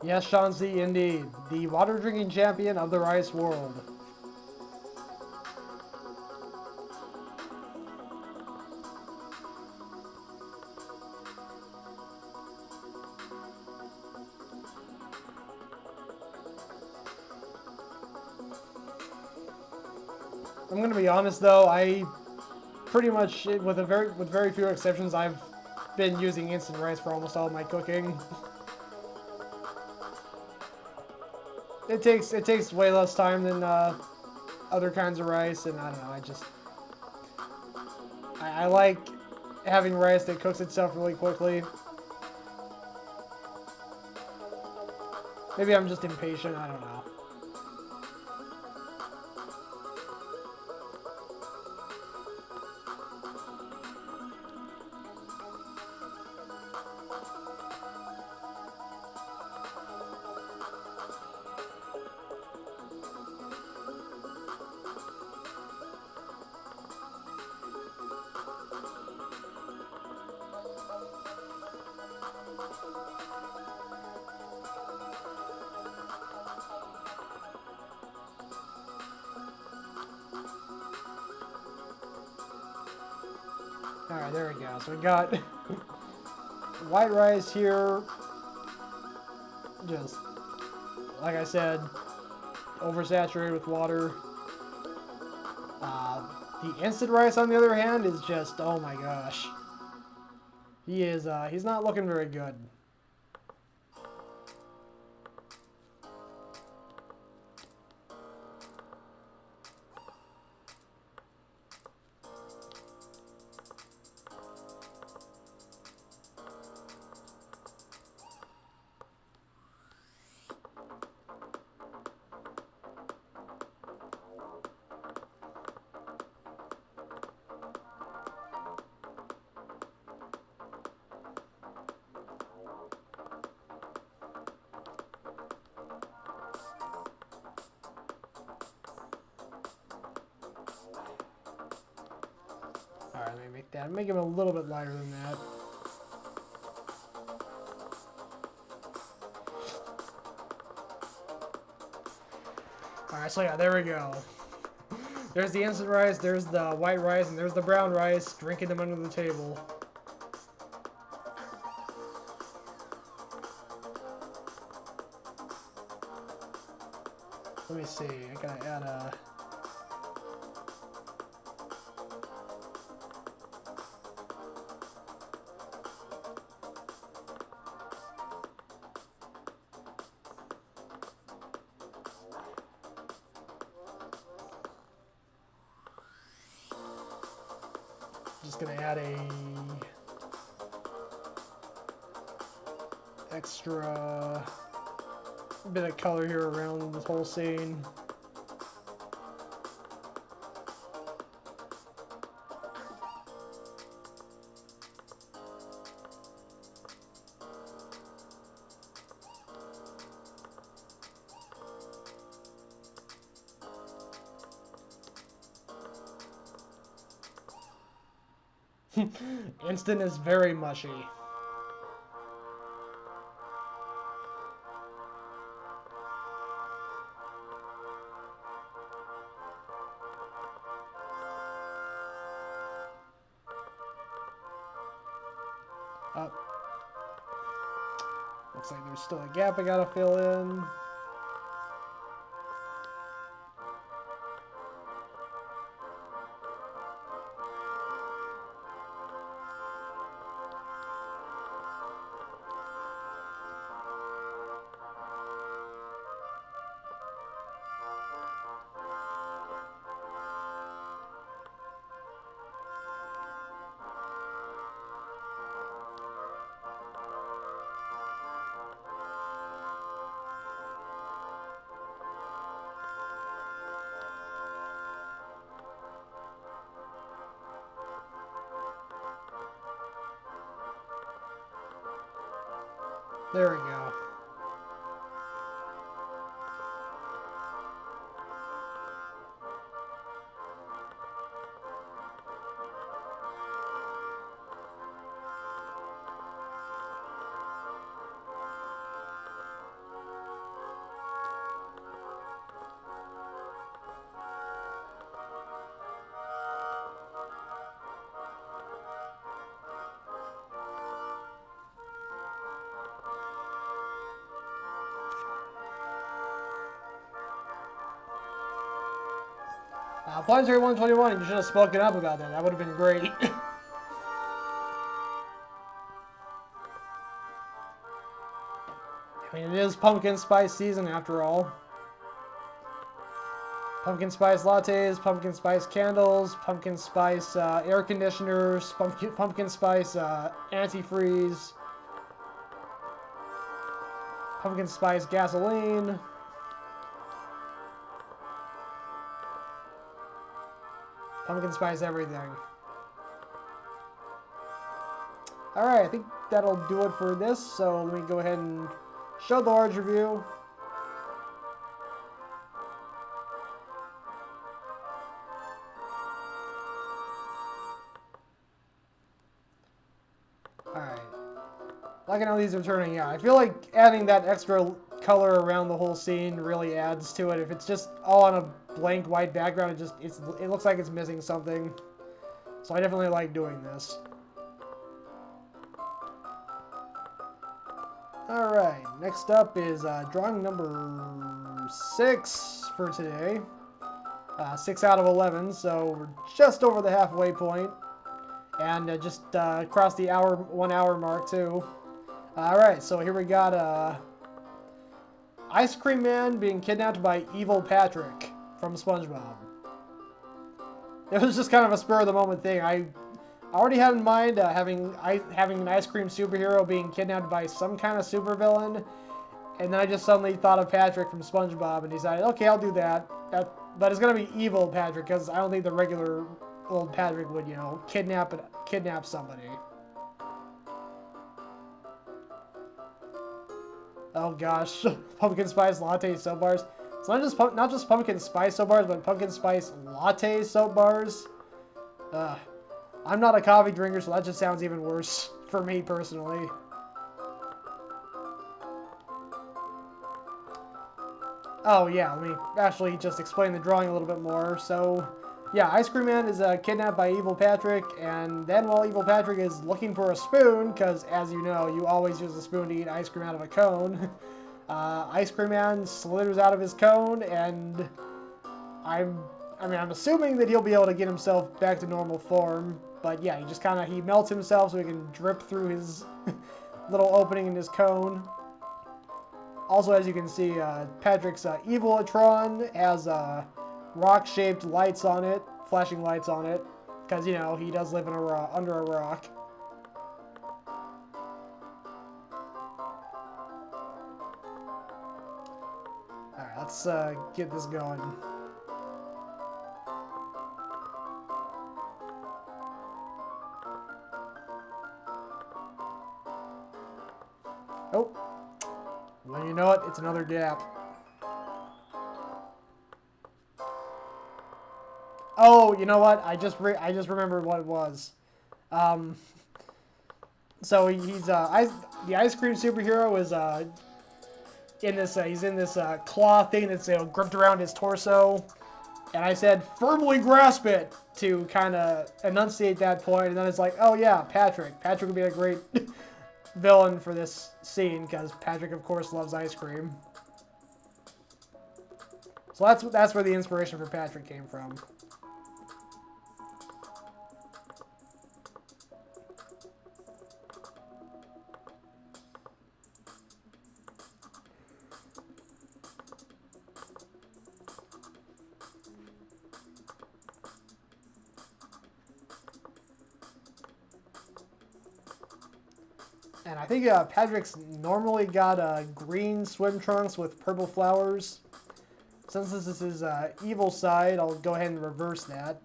Yes, Shanzi, indeed. The water drinking champion of the rice world. I'm gonna be honest though, I pretty much, with very few exceptions, I've been using instant rice for almost all my cooking. It takes way less time than other kinds of rice, and I don't know, I like having rice that cooks itself really quickly. Maybe I'm just impatient, I don't know. Alright, there we go. So we got white rice here. Just, like I said, oversaturated with water. The instant rice, on the other hand, is just, oh my gosh. He's not looking very good. Alright, let me make that. Make him a little bit lighter than that. Alright, so yeah, there we go. There's the instant rice, there's the white rice, and there's the brown rice, drinking them under the table. Let me see, I gotta add a... Just gonna add a extra bit of color here around this whole scene. Instant is very mushy. Up. Looks like there's still a gap I gotta fill in. There we go. Planetary 121, you should have spoken up about that. That would have been great. I mean, it is pumpkin spice season after all. Pumpkin spice lattes, pumpkin spice candles, pumpkin spice air conditioners, pumpkin spice antifreeze, pumpkin spice gasoline. Pumpkin spice everything. Alright, I think that'll do it for this, so let me go ahead and show the large review. Alright. Like how these are turning out. I feel like adding that extra color around the whole scene really adds to it. If it's just all on a blank white background, it looks like it's missing something. So I definitely like doing this. Alright, next up is drawing number 6 for today. 6 out of 11, so we're just over the halfway point. And just crossed the 1 hour mark too. Alright, so here we got Ice Cream Man being kidnapped by Evil Patrick from SpongeBob. It was just kind of a spur of the moment thing. I already had in mind having an ice cream superhero being kidnapped by some kind of supervillain, and then I just suddenly thought of Patrick from SpongeBob and decided, okay, I'll do that. But it's gonna be Evil Patrick, because I don't think the regular old Patrick would, you know, kidnap somebody. Oh gosh, pumpkin spice latte soap bars. It's not just pumpkin spice soap bars, but pumpkin spice latte soap bars. I'm not a coffee drinker, so that just sounds even worse for me personally. Oh yeah, let me actually just explain the drawing a little bit more. So, yeah, Ice Cream Man is kidnapped by Evil Patrick, and then while Evil Patrick is looking for a spoon, because as you know, you always use a spoon to eat ice cream out of a cone, Ice Cream Man slithers out of his cone, and I'm assuming that he'll be able to get himself back to normal form. But yeah, he melts himself so he can drip through his little opening in his cone. Also, as you can see, Patrick's Evilatron has rock-shaped lights on it, flashing lights on it, because, you know, he does live in under a rock. Alright, let's get this going. Oh. Well, you know what? It's another gap. Oh, you know what? I just remembered what it was. So he's the ice cream superhero is in this he's in this claw thing that's gripped around his torso, and I said firmly grasp it to kind of enunciate that point, and then it's like, oh yeah, Patrick would be a great villain for this scene, because Patrick, of course, loves ice cream. So that's where the inspiration for Patrick came from. And I think Patrick's normally got green swim trunks with purple flowers. Since this is his evil side, I'll go ahead and reverse that.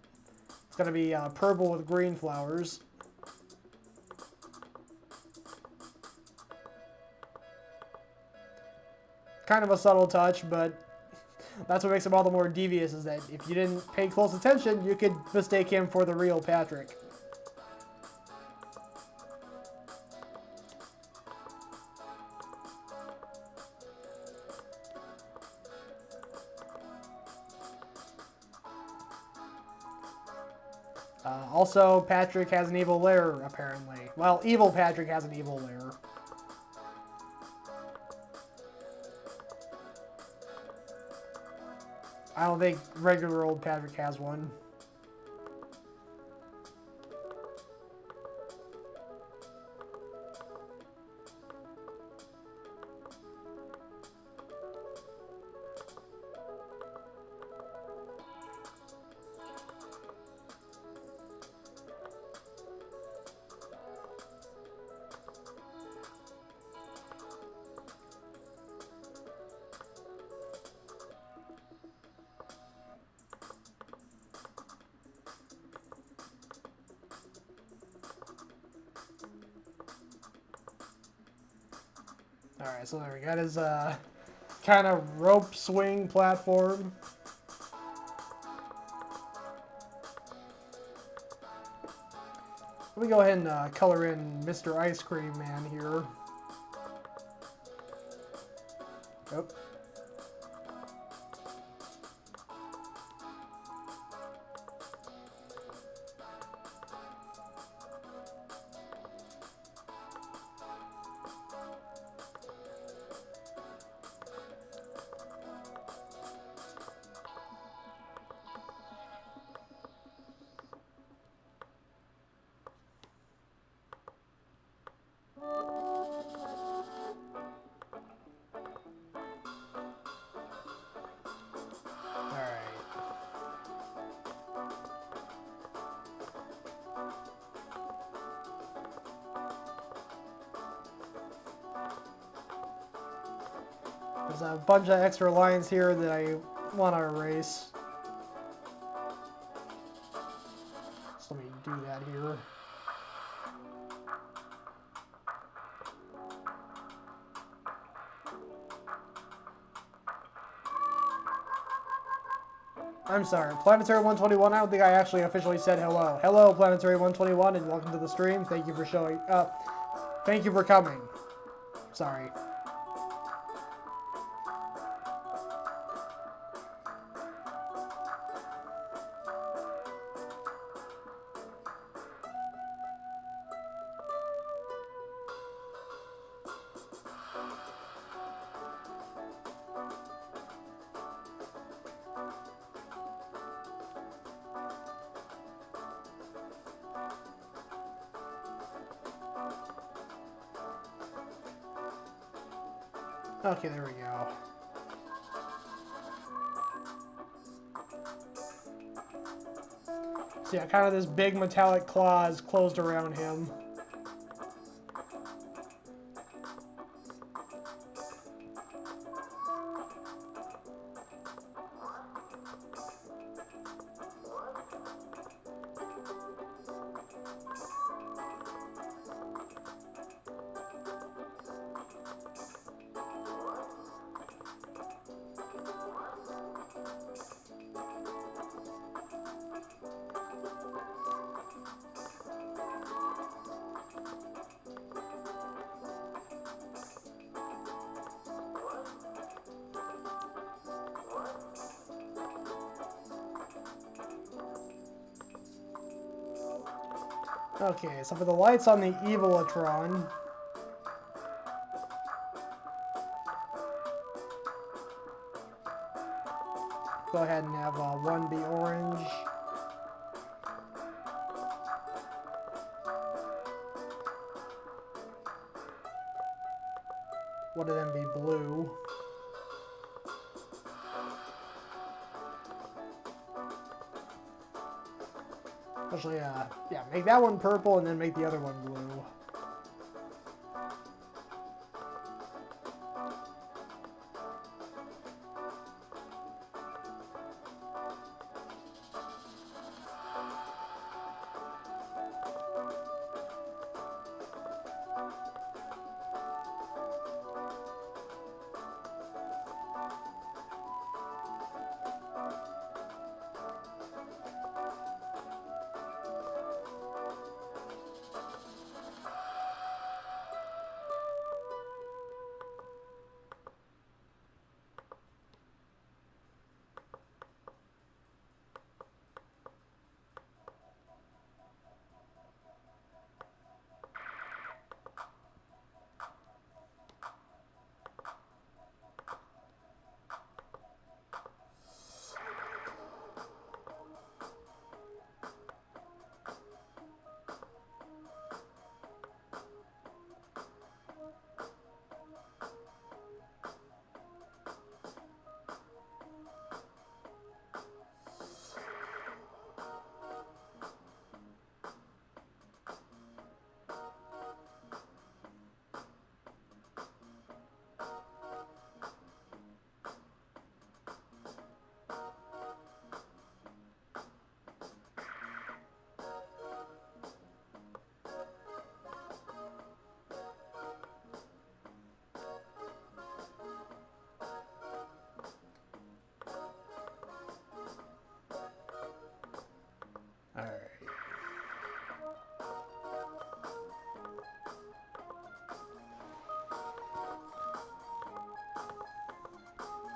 It's going to be purple with green flowers. Kind of a subtle touch, but that's what makes him all the more devious, is that if you didn't pay close attention, you could mistake him for the real Patrick. Also, Patrick has an evil lair, apparently. Well, evil Patrick has an evil lair. I don't think regular old Patrick has one. Alright, so there we got his kind of rope swing platform. Let me go ahead and color in Mr. Ice Cream Man here. Oh. There's a bunch of extra lines here that I want to erase. So let me do that here. I'm sorry, Planetary 121, I don't think I actually officially said hello. Hello, Planetary 121, and welcome to the stream. Thank you for showing up. Thank you for coming. Sorry. Okay, there we go. So yeah, kind of this big metallic claws closed around him. Okay, so for the lights on the Evilatron, go ahead and have one be orange. One of them be blue. Actually, yeah, make that one purple and then make the other one blue.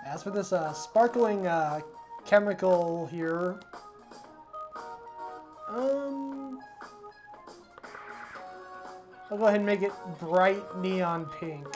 As for this sparkling chemical here, I'll go ahead and make it bright neon pink.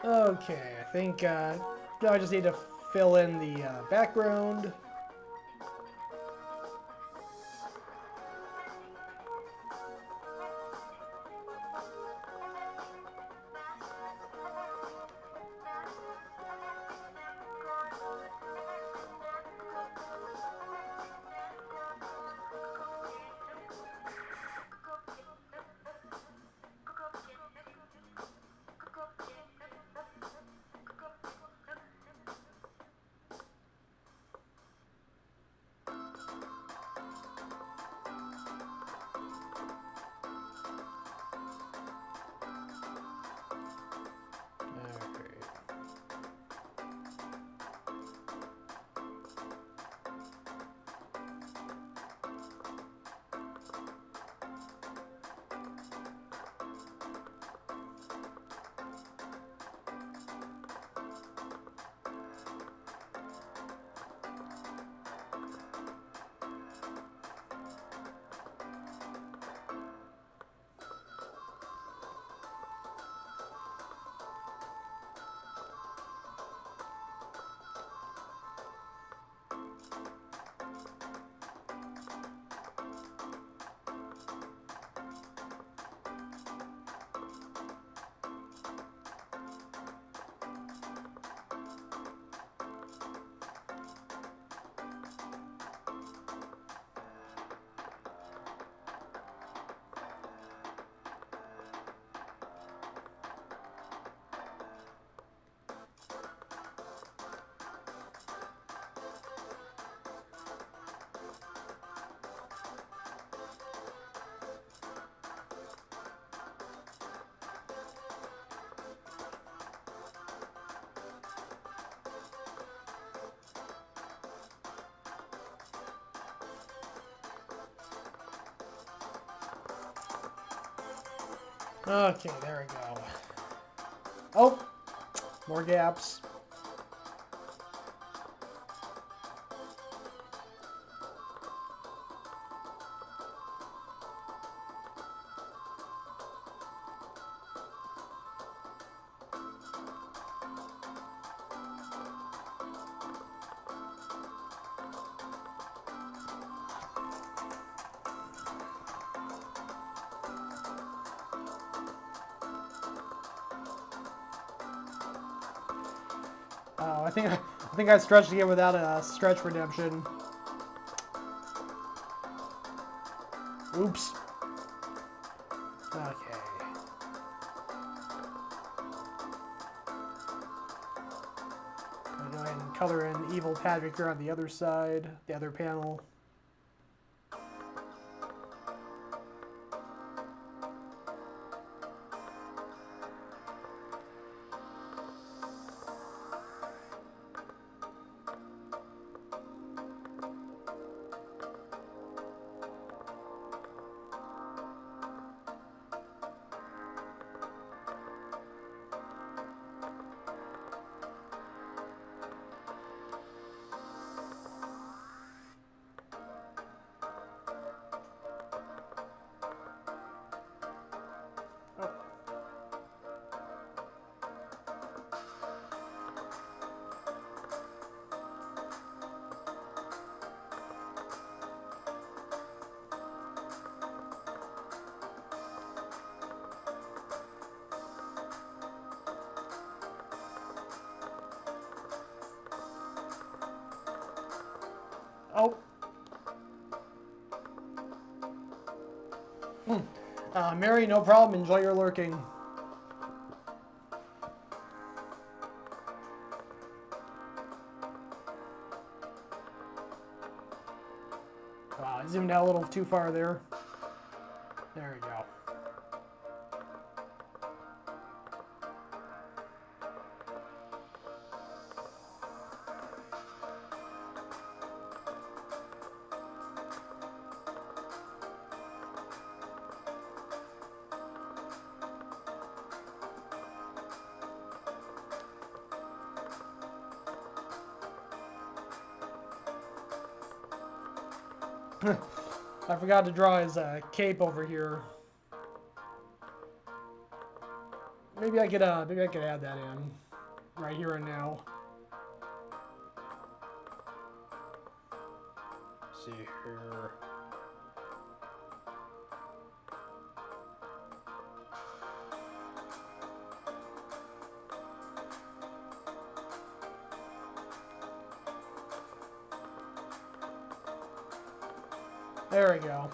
Okay, I think now I just need to fill in the background. Okay, there we go. Oh, more gaps. Oh, I think I stretched again without a stretch redemption. Oops. Okay. I'll go ahead and color in Evil Patrick here on the other side, the other panel. Oh. Mary, no problem. Enjoy your lurking. Wow, I zoomed out a little too far there. There we go. I forgot to draw his cape over here. maybe I could add that in right here and now. Let's see here. There we go.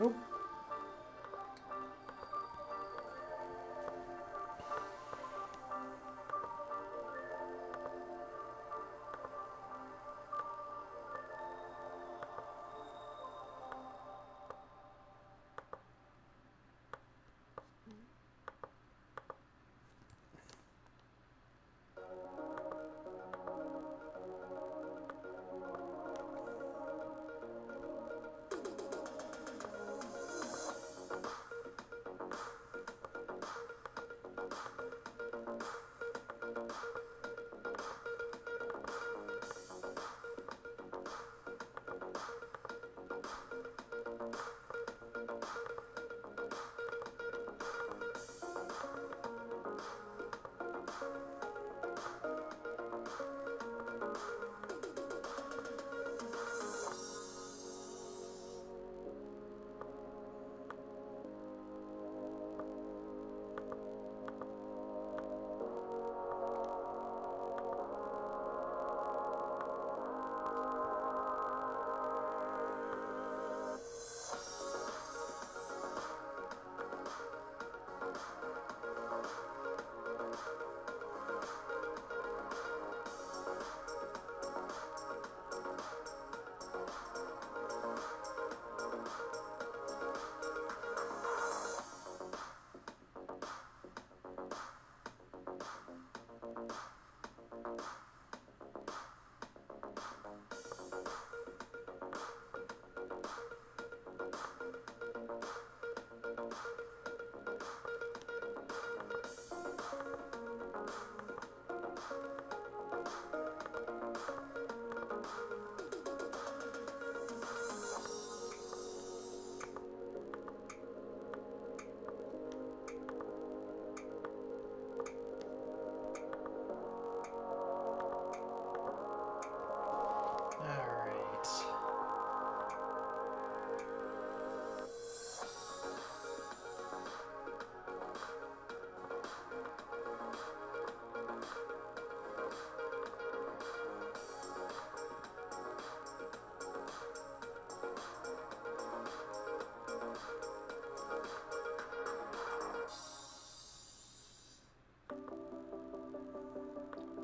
Oop.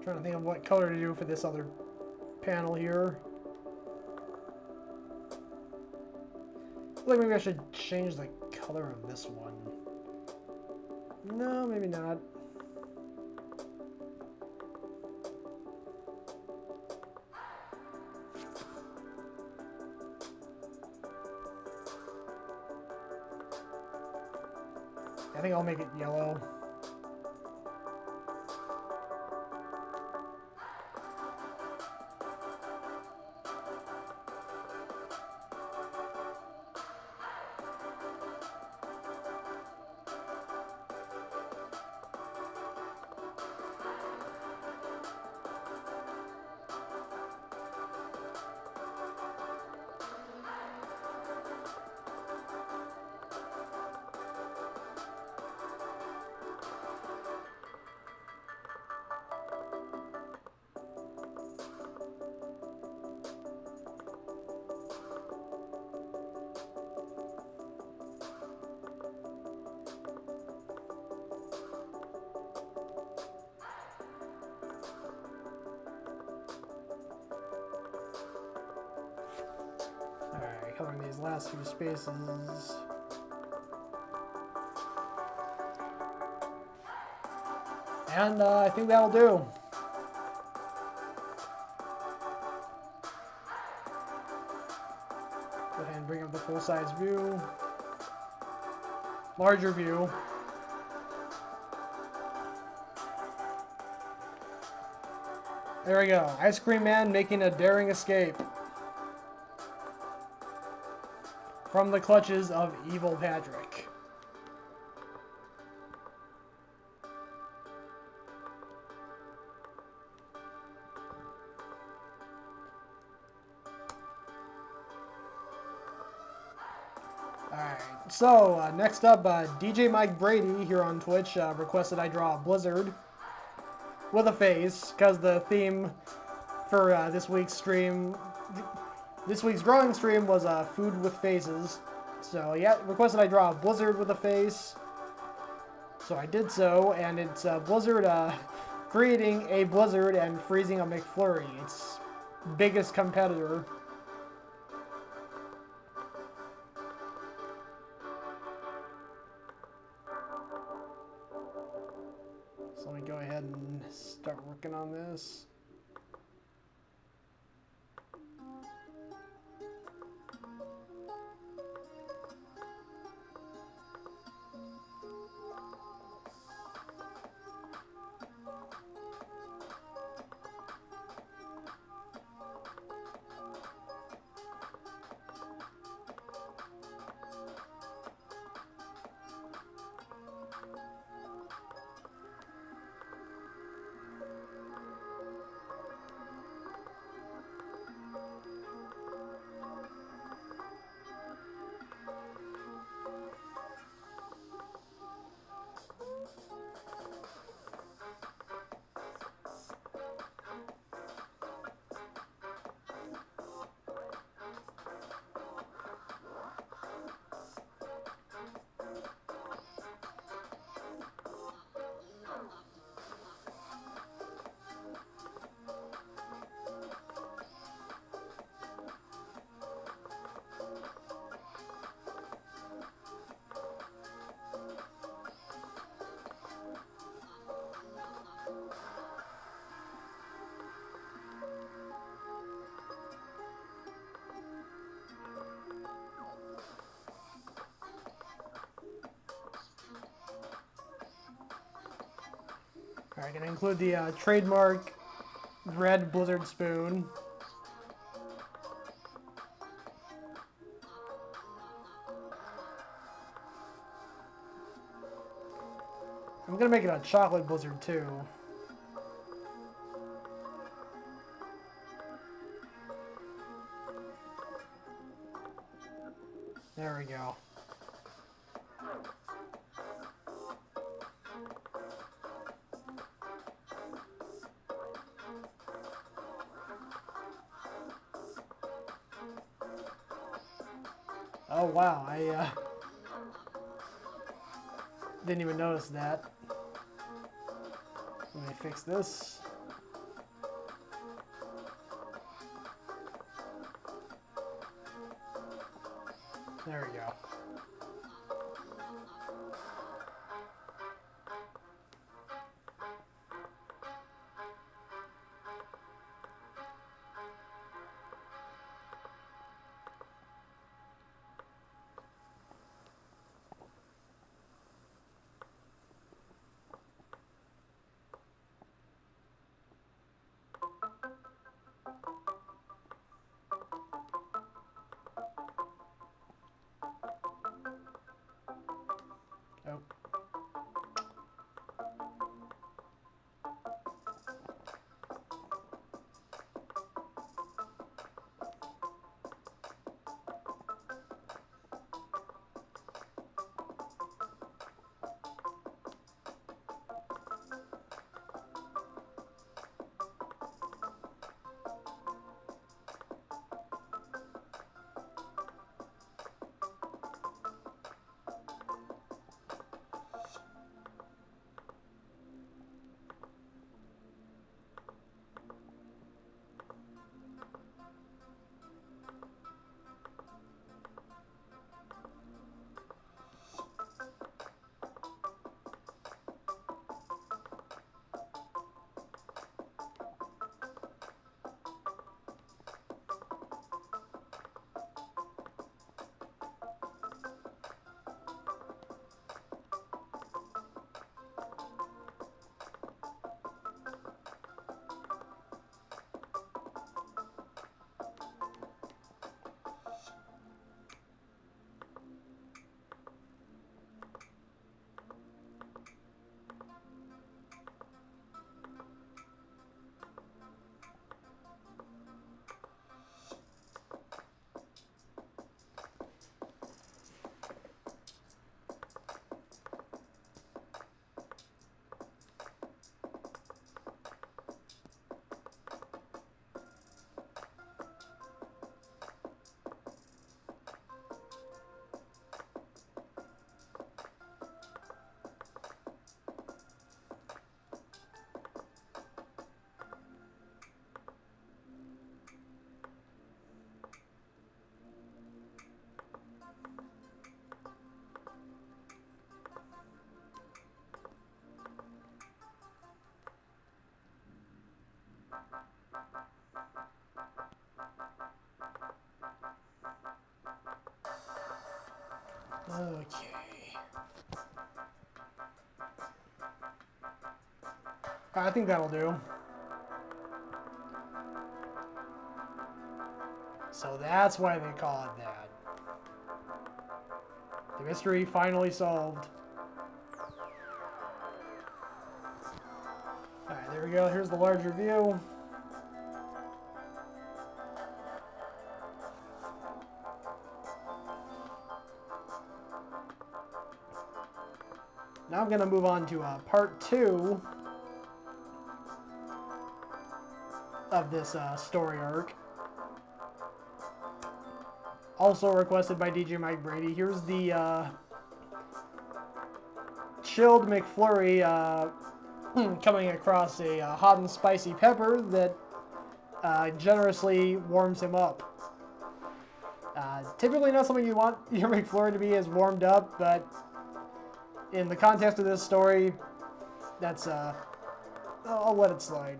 Trying to think of what color to do for this other panel here. I feel like maybe I should change the color of this one. No, maybe not. I think I'll make it yellow. Alright, coloring these last few spaces. And I think that'll do. Go ahead and bring up the full-size view. Larger view. There we go. Ice Cream Man making a daring escape from the clutches of Evil Patrick. Alright, so next up, DJ Mike Brady here on Twitch requested I draw a blizzard with a face, because the theme for this week's stream, this week's drawing stream was food with faces. So yeah, requested I draw a blizzard with a face. So I did so, and it's a blizzard creating a blizzard and freezing a McFlurry. Its biggest competitor. So let me go ahead and start working on this. Alright, gonna include the trademark red blizzard spoon. I'm gonna make it a chocolate blizzard too. There we go. Oh wow, I didn't even notice that. Let me fix this. There we go. Oh. Okay. I think that'll do. So that's why they call it that. The mystery finally solved. Alright, there we go. Here's the larger view. Now I'm going to move on to part 2 of this story arc. Also requested by DJ Mike Brady. Here's the chilled McFlurry coming across a hot and spicy pepper that generously warms him up. Typically not something you want your McFlurry to be as warmed up, but in the context of this story, that's, I'll let it slide.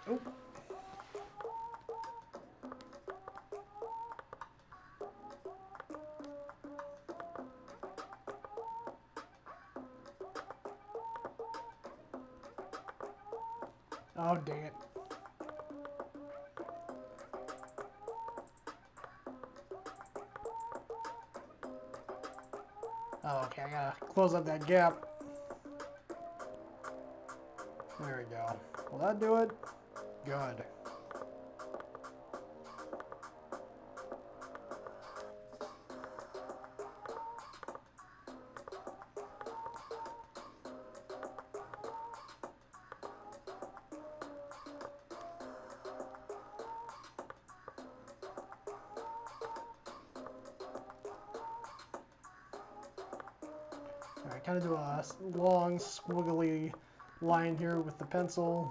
Oop. Oh, dang it. Oh, okay, I gotta close up that gap. There we go. Will that do it? Good. Alright, kind of do a long, squiggly line here with the pencil.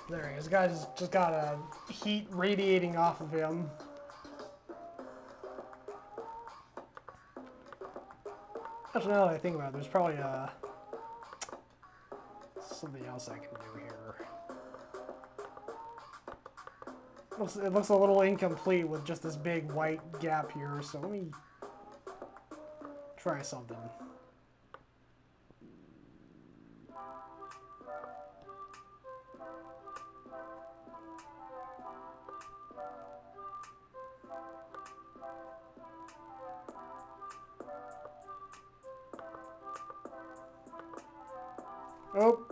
There he is. This guy's just got a heat radiating off of him. Actually, now that I think about it, there's probably something else I can do here. It looks a little incomplete with just this big white gap here, so let me try something. Oh.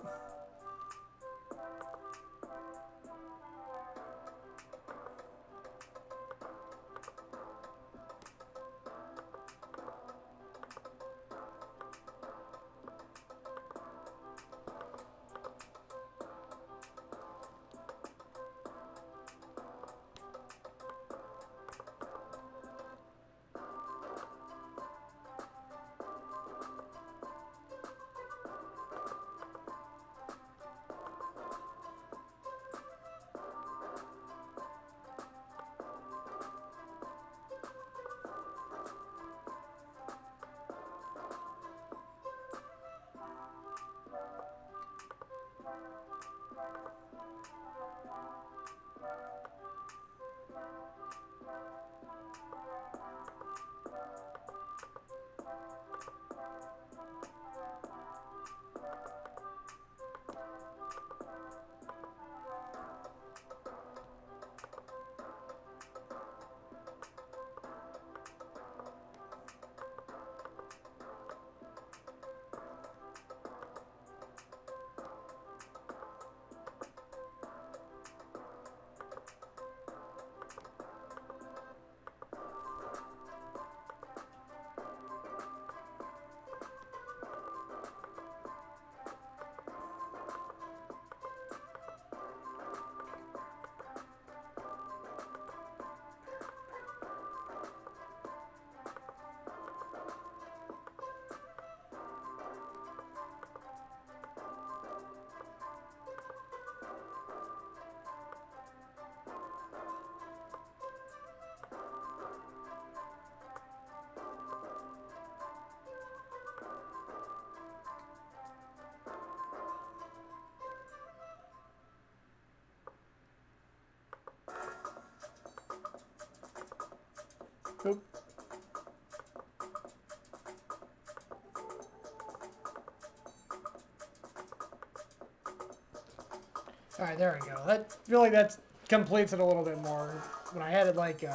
Oop. Alright, there we go. I feel like that completes it a little bit more. When I had it like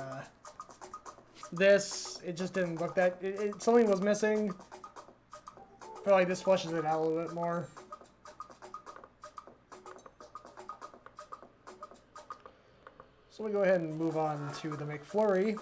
this, it just didn't look that... something was missing. I feel like this flushes it out a little bit more. So we go ahead and move on to the McFlurry.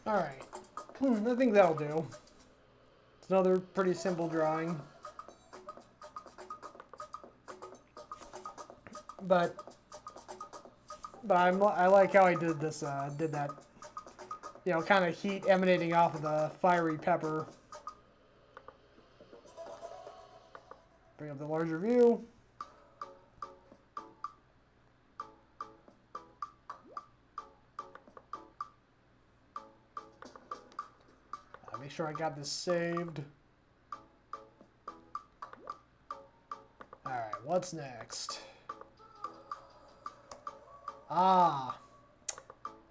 Alright, I think that'll do. It's another pretty simple drawing. But I like how I did this, did that, you know, kind of heat emanating off of the fiery pepper. Bring up the larger view. Make sure I got this saved. Alright, what's next?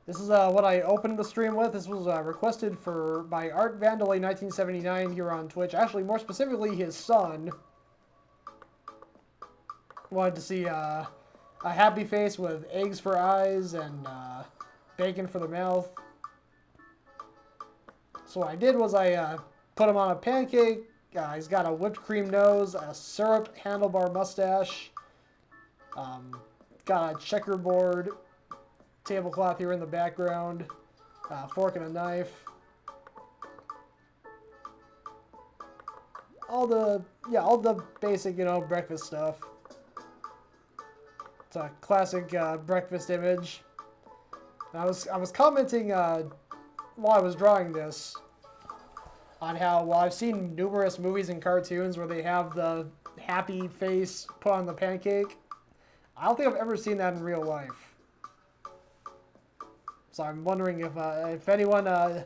This is what I opened the stream with. This was requested by Art Vandalay 1979 here on Twitch. Actually, more specifically, his son wanted to see a happy face with eggs for eyes and bacon for the mouth. So what I did was I put him on a pancake. He's got a whipped cream nose, a syrup handlebar mustache, got a checkerboard tablecloth here in the background, fork and a knife. All the basic, you know, breakfast stuff. It's a classic breakfast image. And I was commenting while I was drawing this on how, well, I've seen numerous movies and cartoons where they have the happy face put on the pancake. I don't think I've ever seen that in real life. So I'm wondering if anyone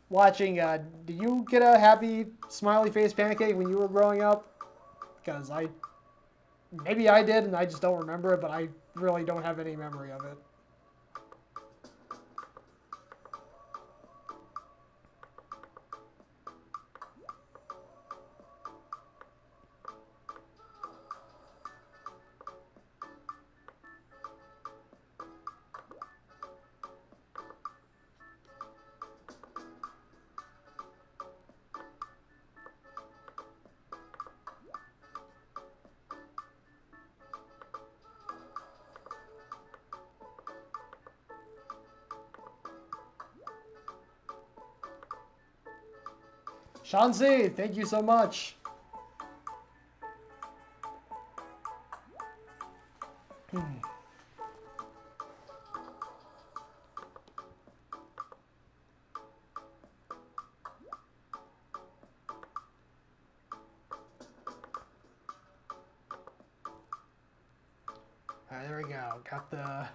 watching, did you get a happy smiley face pancake when you were growing up? Because maybe I did and I just don't remember it, but I really don't have any memory of it. Shanzi, thank you so much. Alright, there we go. Got the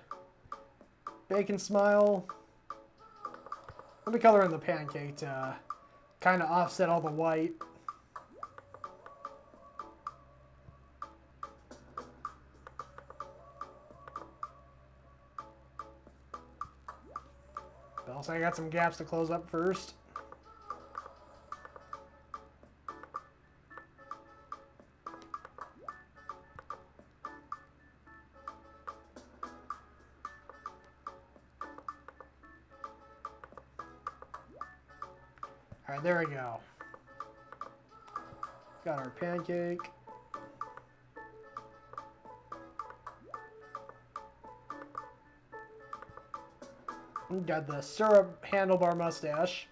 bacon smile. Let me color in the pancake to kind of offset all the white. But also I got some gaps to close up first. Alright, there we go. Got our pancake. Got the syrup handlebar mustache.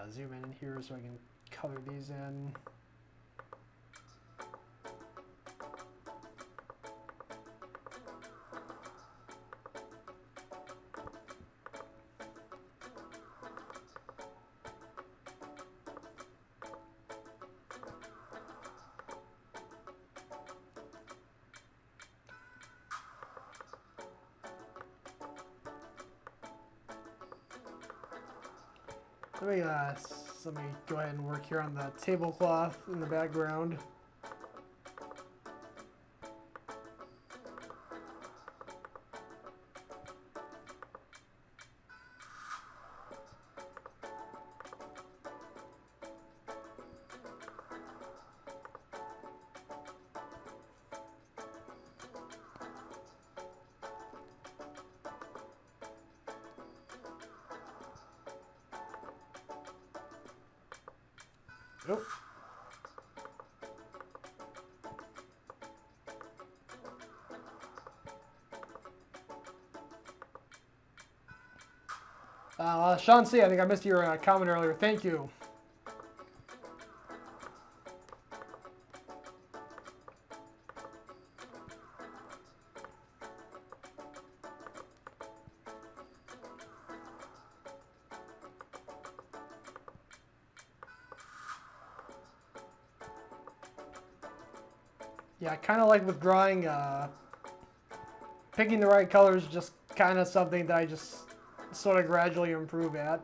Zoom in here so I can color these in. Let me go ahead and work here on the tablecloth in the background. Oh. Sean C., I think I missed your comment earlier. Thank you. Yeah, kind of like with drawing, picking the right colors is just kind of something that I just sort of gradually improve at.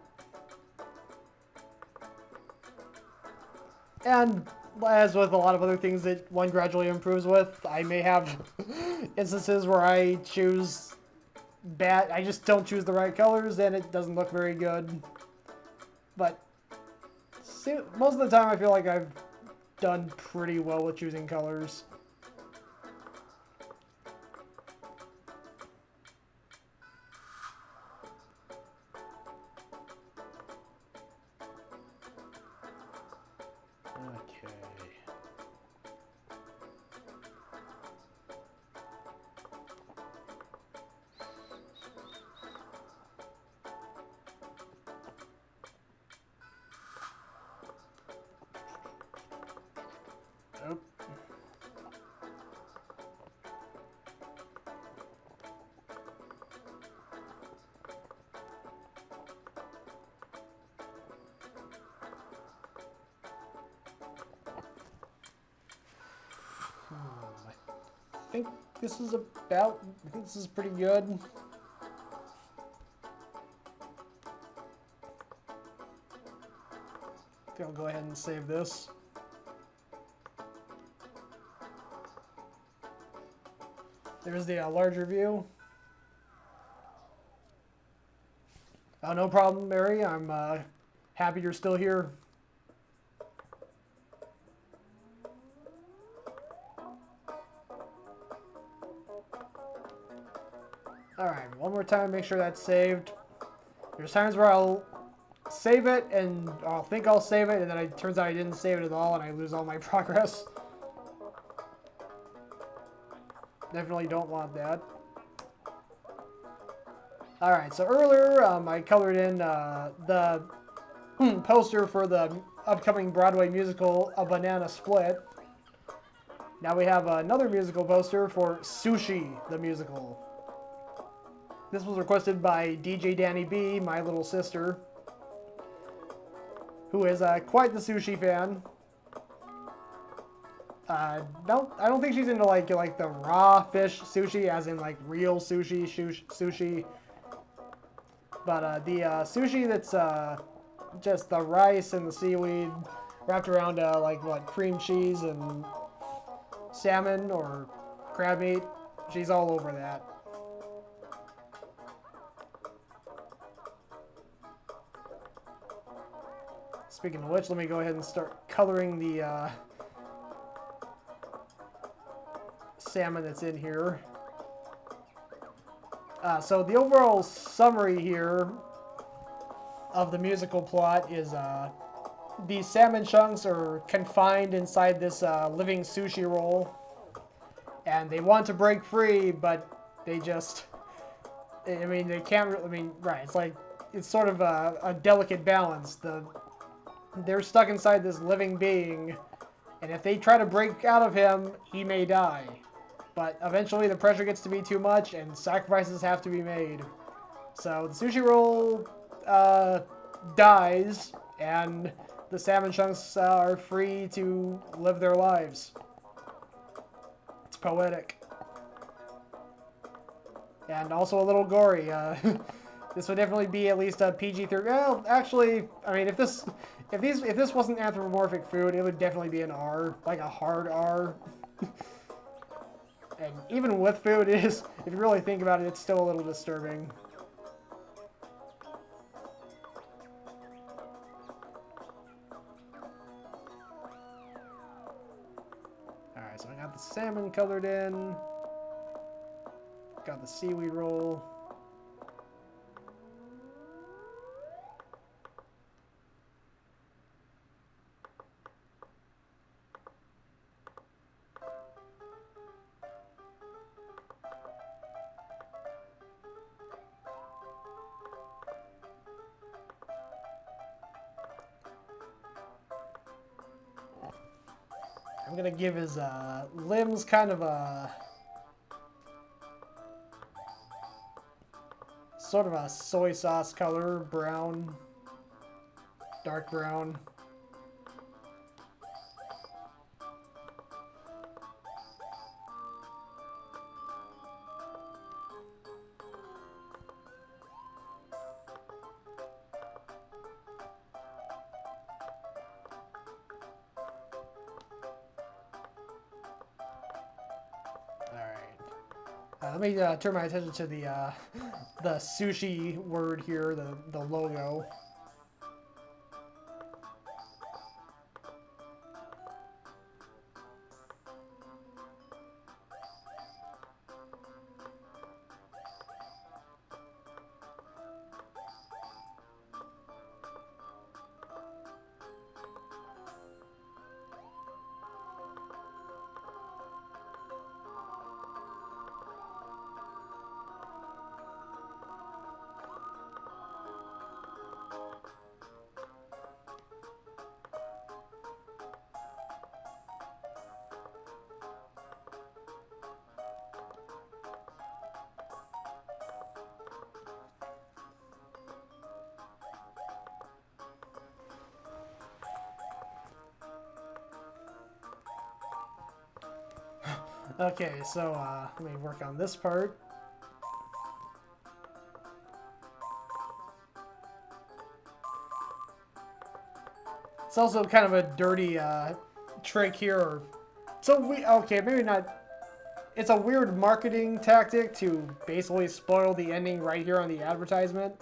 And as with a lot of other things that one gradually improves with, I may have instances where I choose I just don't choose the right colors and it doesn't look very good. But most of the time I feel like I've done pretty well with choosing colors. Nope. I think this is pretty good. I think I'll go ahead and save this. There's the larger view. Oh, no problem, Mary. I'm happy you're still here. Alright, one more time, make sure that's saved. There's times where I'll save it and I'll think I'll save it and then it turns out I didn't save it at all and I lose all my progress. Definitely don't want that. Alright, so earlier I colored in the poster for the upcoming Broadway musical, A Banana Split. Now we have another musical poster for Sushi, the musical. This was requested by DJ Danny B, my little sister, who is quite the sushi fan. No, I don't think she's into like the raw fish sushi, as in like real sushi. But the sushi that's just the rice and the seaweed wrapped around like what, cream cheese and salmon or crab meat. She's all over that. Speaking of which, let me go ahead and start coloring the salmon that's in here. So the overall summary here of the musical plot is these salmon chunks are confined inside this living sushi roll, and they want to break free, but they just, I mean, they can't, I mean, right, it's like, it's sort of a delicate balance. They're stuck inside this living being, and if they try to break out of him, he may die. But eventually the pressure gets to be too much, and sacrifices have to be made. So the sushi roll dies, and the salmon chunks are free to live their lives. It's poetic. And also a little gory. This would definitely be at least a PG-13. Well, actually, I mean, if this wasn't anthropomorphic food, it would definitely be an R, like a hard R. And even with food, it is, if you really think about it, it's still a little disturbing. Alright, so I got the salmon colored in. Got the seaweed roll. I'm gonna give his limbs kind of a sort of a soy sauce color, brown, dark brown. Let me turn my attention to the sushi word here, the logo. Okay, so let me work on this part. It's also kind of a dirty trick here. Okay, maybe not. It's a weird marketing tactic to basically spoil the ending right here on the advertisement.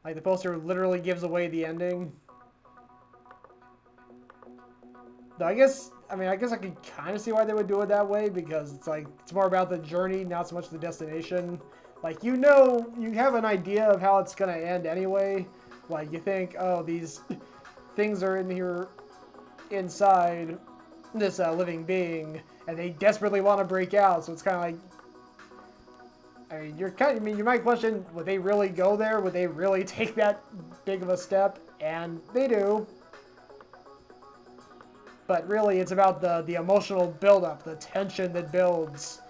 Like, the poster literally gives away the ending. Though I guess I could kind of see why they would do it that way, because it's like, it's more about the journey, not so much the destination. Like, you know, you have an idea of how it's gonna end anyway. Like, you think, oh, these things are in here inside this living being, and they desperately want to break out, so it's kind of like, you might question, would they really go there? Would they really take that big of a step? And they do. But really, it's about the emotional buildup, the tension that builds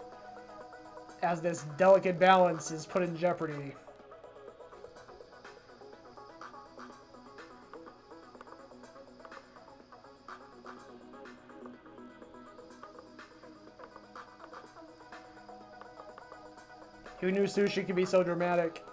as this delicate balance is put in jeopardy. Who knew sushi could be so dramatic?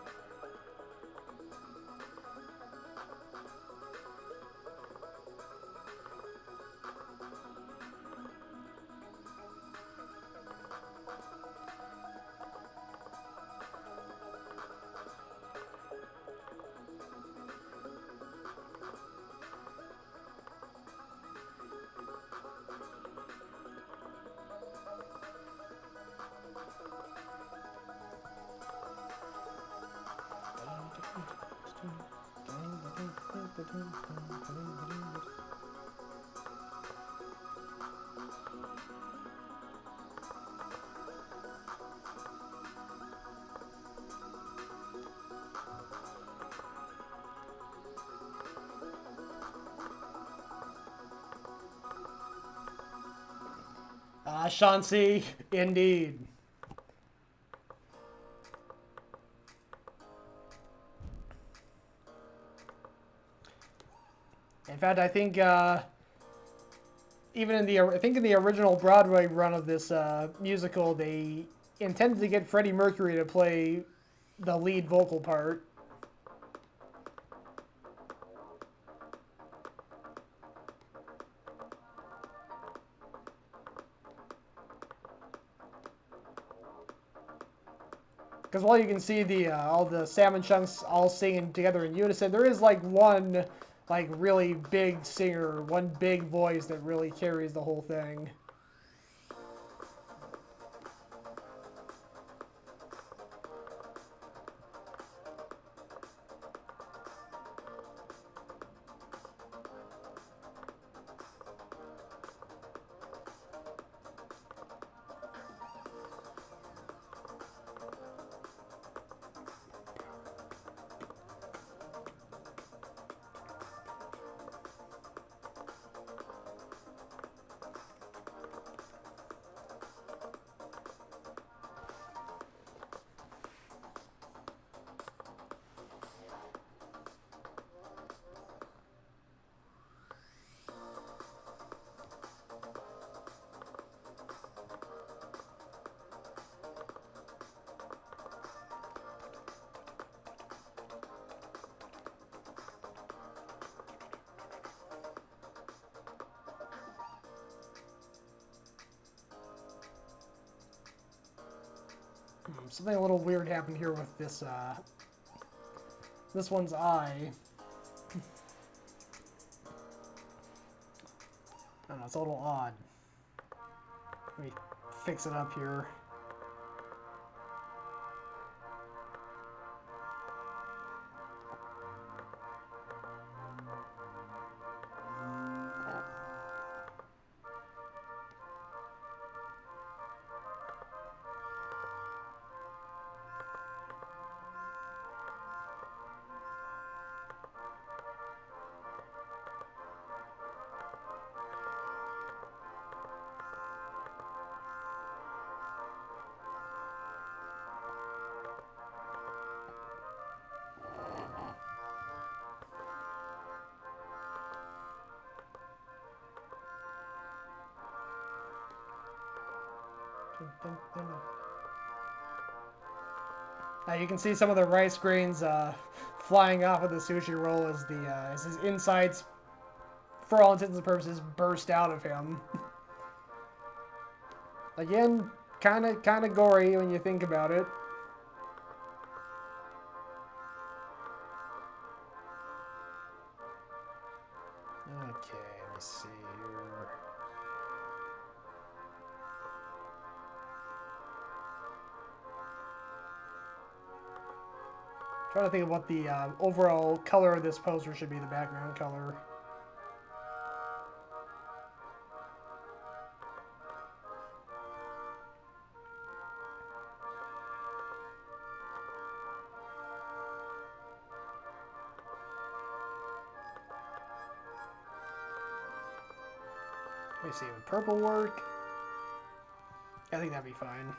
Chauncey, indeed. In fact, I think even in the original Broadway run of this musical, they intended to get Freddie Mercury to play the lead vocal part. Because while you can see the all the salmon chunks all singing together in unison, there is like one like really big singer, one big voice that really carries the whole thing. Something a little weird happened here with this this one's eye. I don't know, it's a little odd. Let me fix it up here. Now you can see some of the rice grains flying off of the sushi roll as his insides, for all intents and purposes, burst out of him. Again, kind of gory when you think about it. Okay, let me see here. Trying to think of what the overall color of this poster should be, the background color. Let me see, would purple work? I think that'd be fine.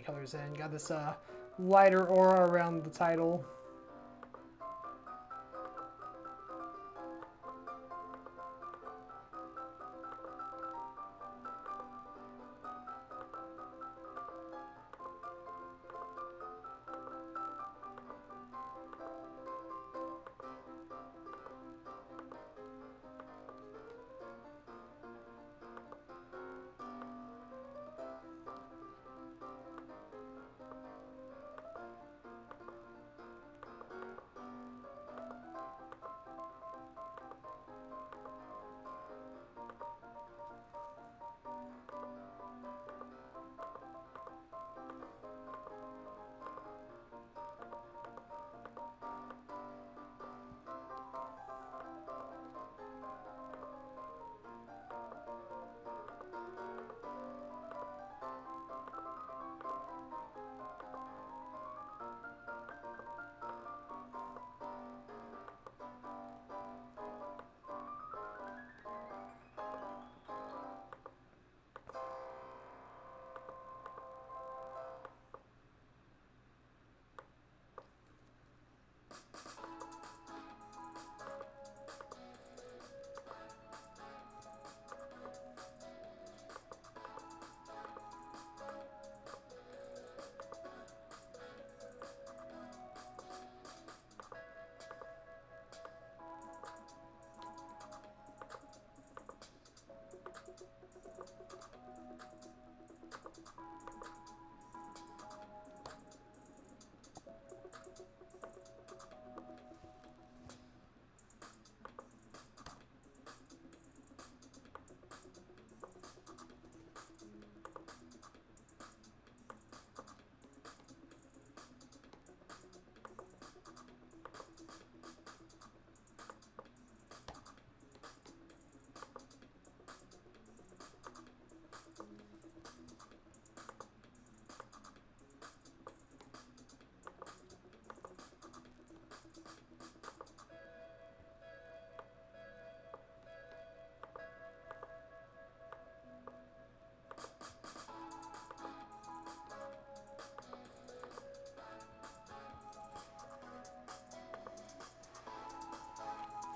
colors in. Got this lighter aura around the title.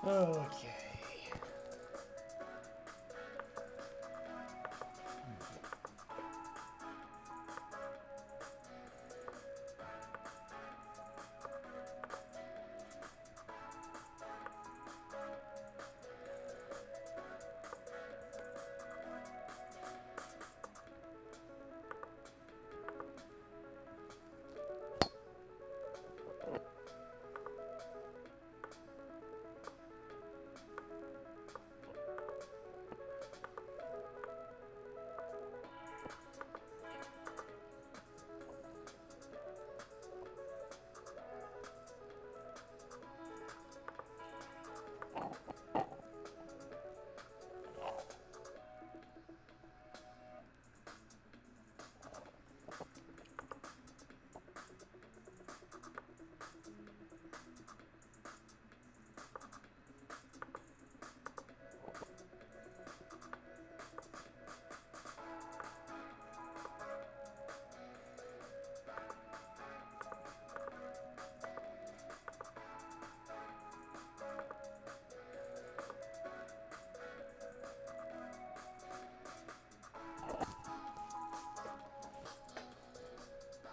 Okay.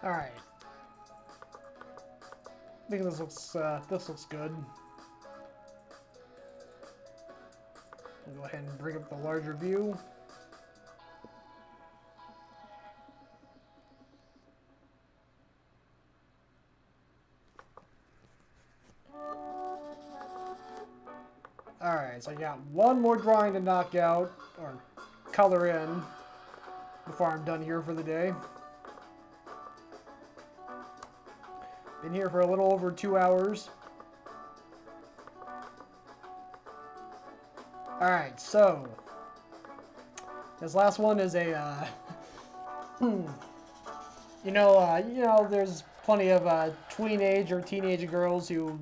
All right. I think this looks good. We'll go ahead and bring up the larger view. All right, so I got one more drawing to knock out or color in before I'm done here for the day. Been here for a little over 2 hours. Alright, so this last one is a you know, there's plenty of tween-age or teenage girls who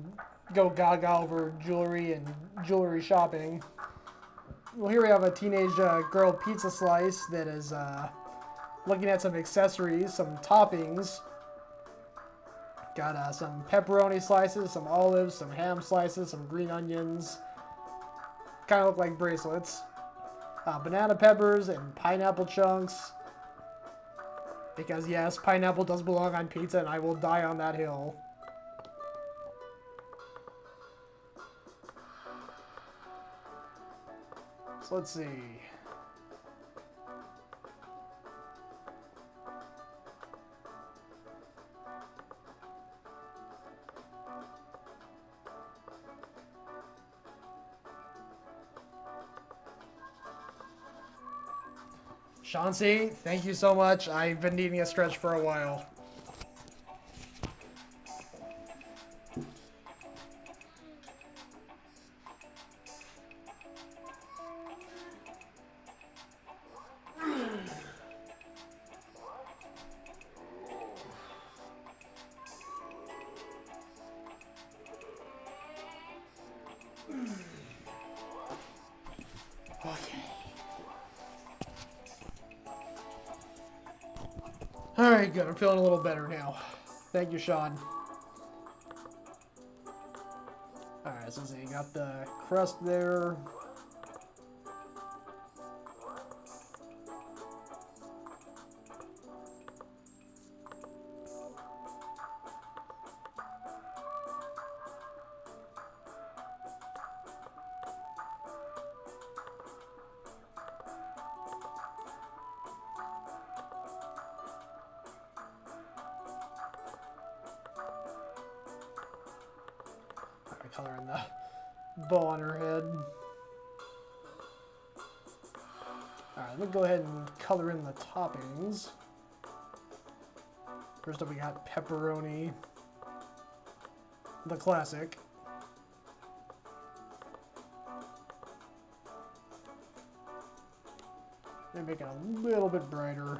go gaga over jewelry and jewelry shopping. Well, here we have a teenage girl pizza slice that is looking at some accessories, some toppings. Got some pepperoni slices, some olives, some ham slices, some green onions. Kind of look like bracelets. Banana peppers and pineapple chunks. Because yes, pineapple does belong on pizza and I will die on that hill. So let's see. Chauncey, thank you so much. I've been needing a stretch for a while. Okay. Alright, good. I'm feeling a little better now. Thank you, Sean. Alright, so you got the crust there. Color in the bow on her head. Alright, let me go ahead and color in the toppings. First up we got pepperoni. The classic. Maybe make it a little bit brighter.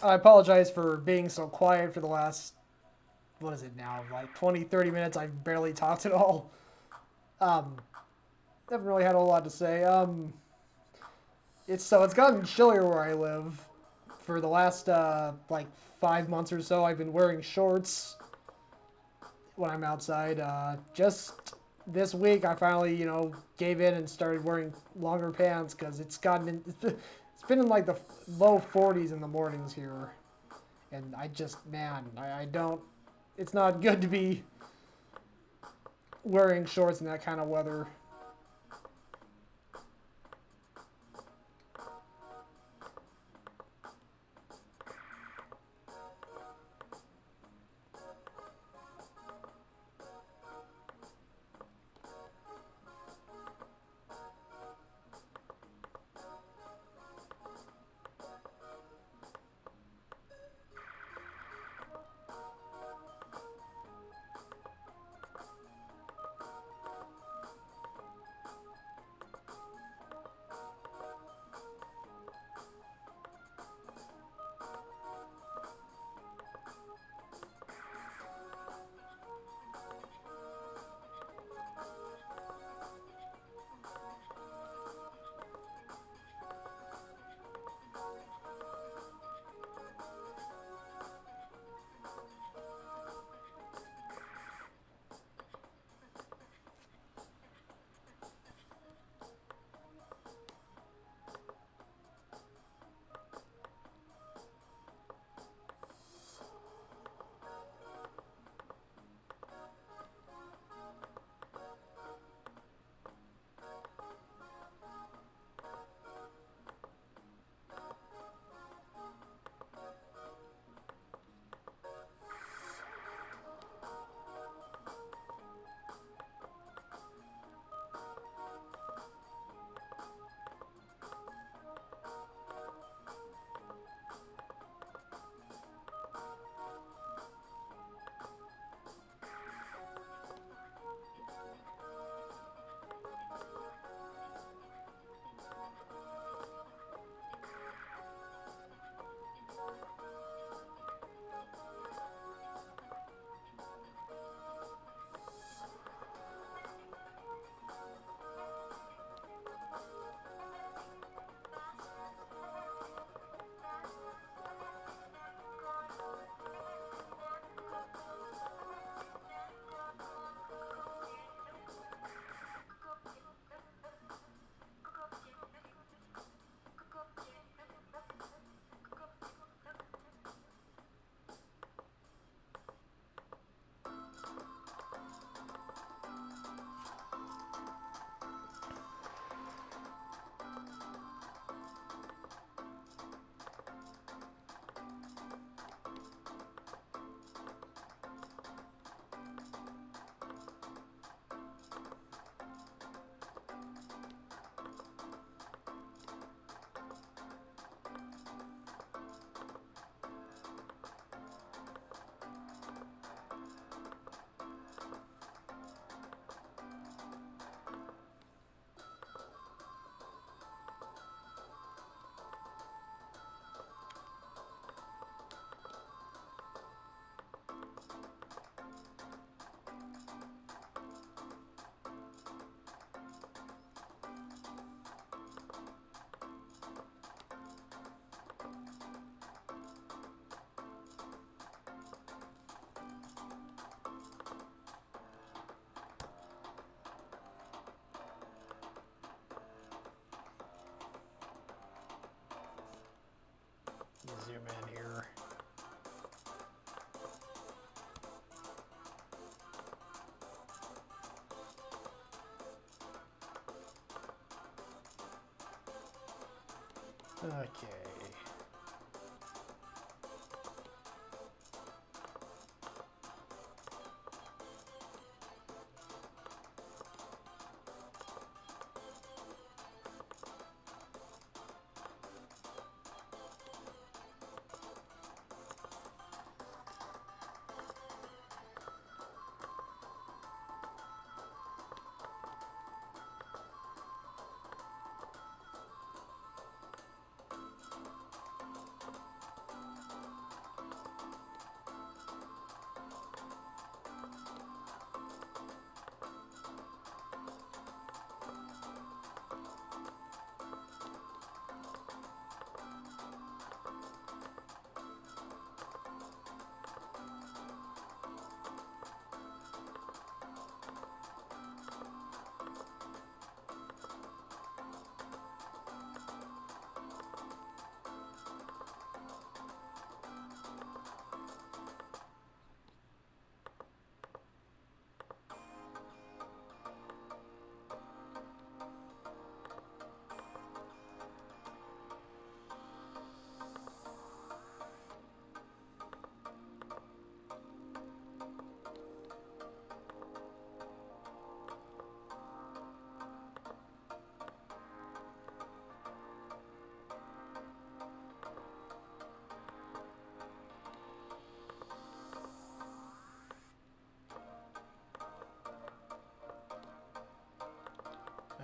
I apologize for being so quiet for the last, what is it now, like 20, 30 minutes. I've barely talked at all. Haven't really had a lot to say. It's gotten chillier where I live. For the last, like 5 months or so, I've been wearing shorts when I'm outside. Just this week, I finally, gave in and started wearing longer pants because it's been in like the low 40s in the mornings here. And I just, man, I don't, it's not good to be wearing shorts in that kind of weather. zoom in here. Okay.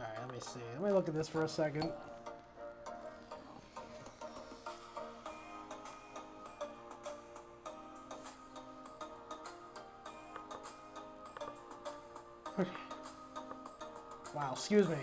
Alright, let me see. Let me look at this for a second. Okay. Wow, excuse me.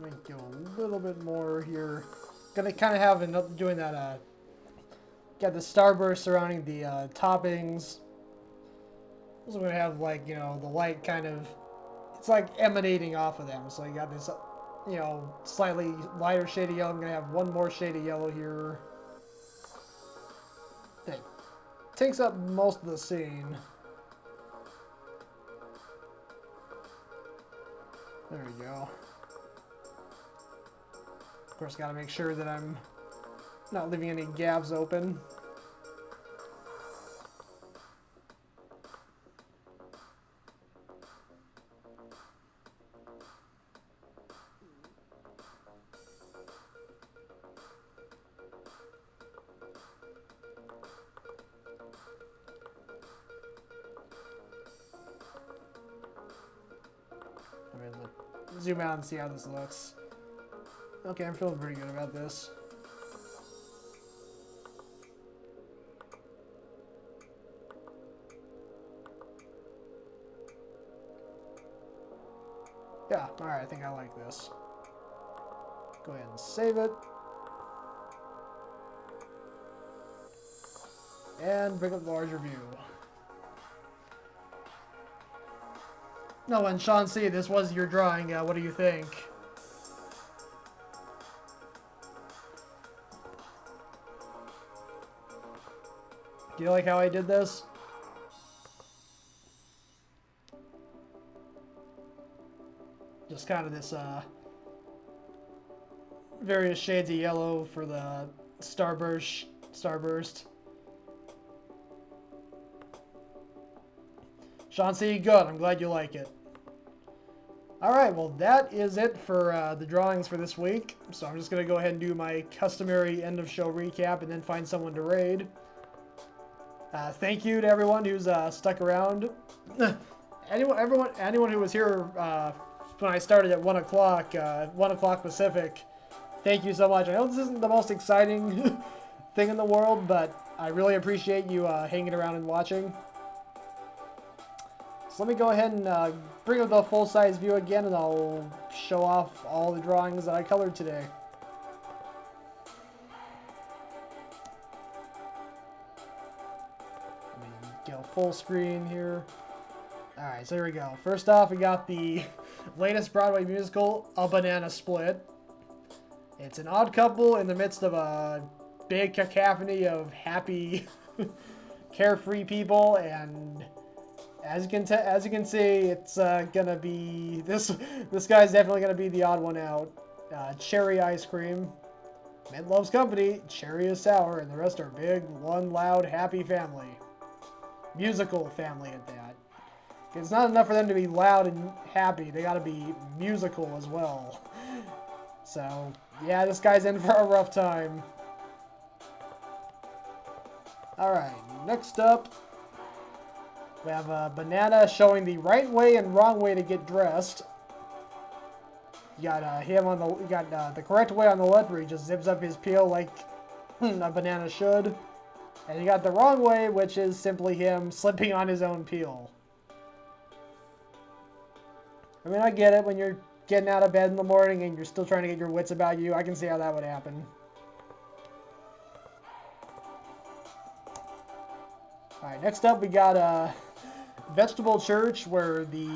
Let me go a little bit more here. Gonna kind of have doing that. Got the starburst surrounding the toppings. Also gonna have like the light kind of. It's like emanating off of them. So you got this, slightly lighter shade of yellow. I'm gonna have one more shade of yellow here. It takes up most of the scene. There we go. Of course, gotta make sure that I'm not leaving any gaps open. Zoom out and see how this looks. Okay, I'm feeling pretty good about this. Yeah, alright, I think I like this. Go ahead and save it. And bring up the larger view. No, and Sean C., this was your drawing. What do you think? Do you like how I did this? Just kind of this, various shades of yellow for the starburst. Sean C., good. I'm glad you like it. Alright, well that is it for the drawings for this week. So I'm just going to go ahead and do my customary end of show recap and then find someone to raid. Thank you to everyone who's stuck around. Anyone who was here when I started at 1 o'clock, 1 o'clock Pacific, thank you so much. I know this isn't the most exciting thing in the world, but I really appreciate you hanging around and watching. So let me go ahead and bring up the full-size view again, and I'll show off all the drawings that I colored today. Let me go full screen here. Alright, so here we go. First off, we got the latest Broadway musical, A Banana Split. It's an odd couple in the midst of a big cacophony of happy, carefree people, and as you can see, it's gonna be this guy's definitely gonna be the odd one out. Cherry ice cream. Mint loves company. Cherry is sour, and the rest are big, one loud, happy family. Musical family at that. It's not enough for them to be loud and happy. They gotta be musical as well. So yeah, this guy's in for a rough time. All right, next up. We have a banana showing the right way and wrong way to get dressed. You got him on the correct way on the left, where he just zips up his peel like a banana should, and you got the wrong way, which is simply him slipping on his own peel. I mean, I get it when you're getting out of bed in the morning and you're still trying to get your wits about you. I can see how that would happen. All right, next up we got Vegetable Church, where the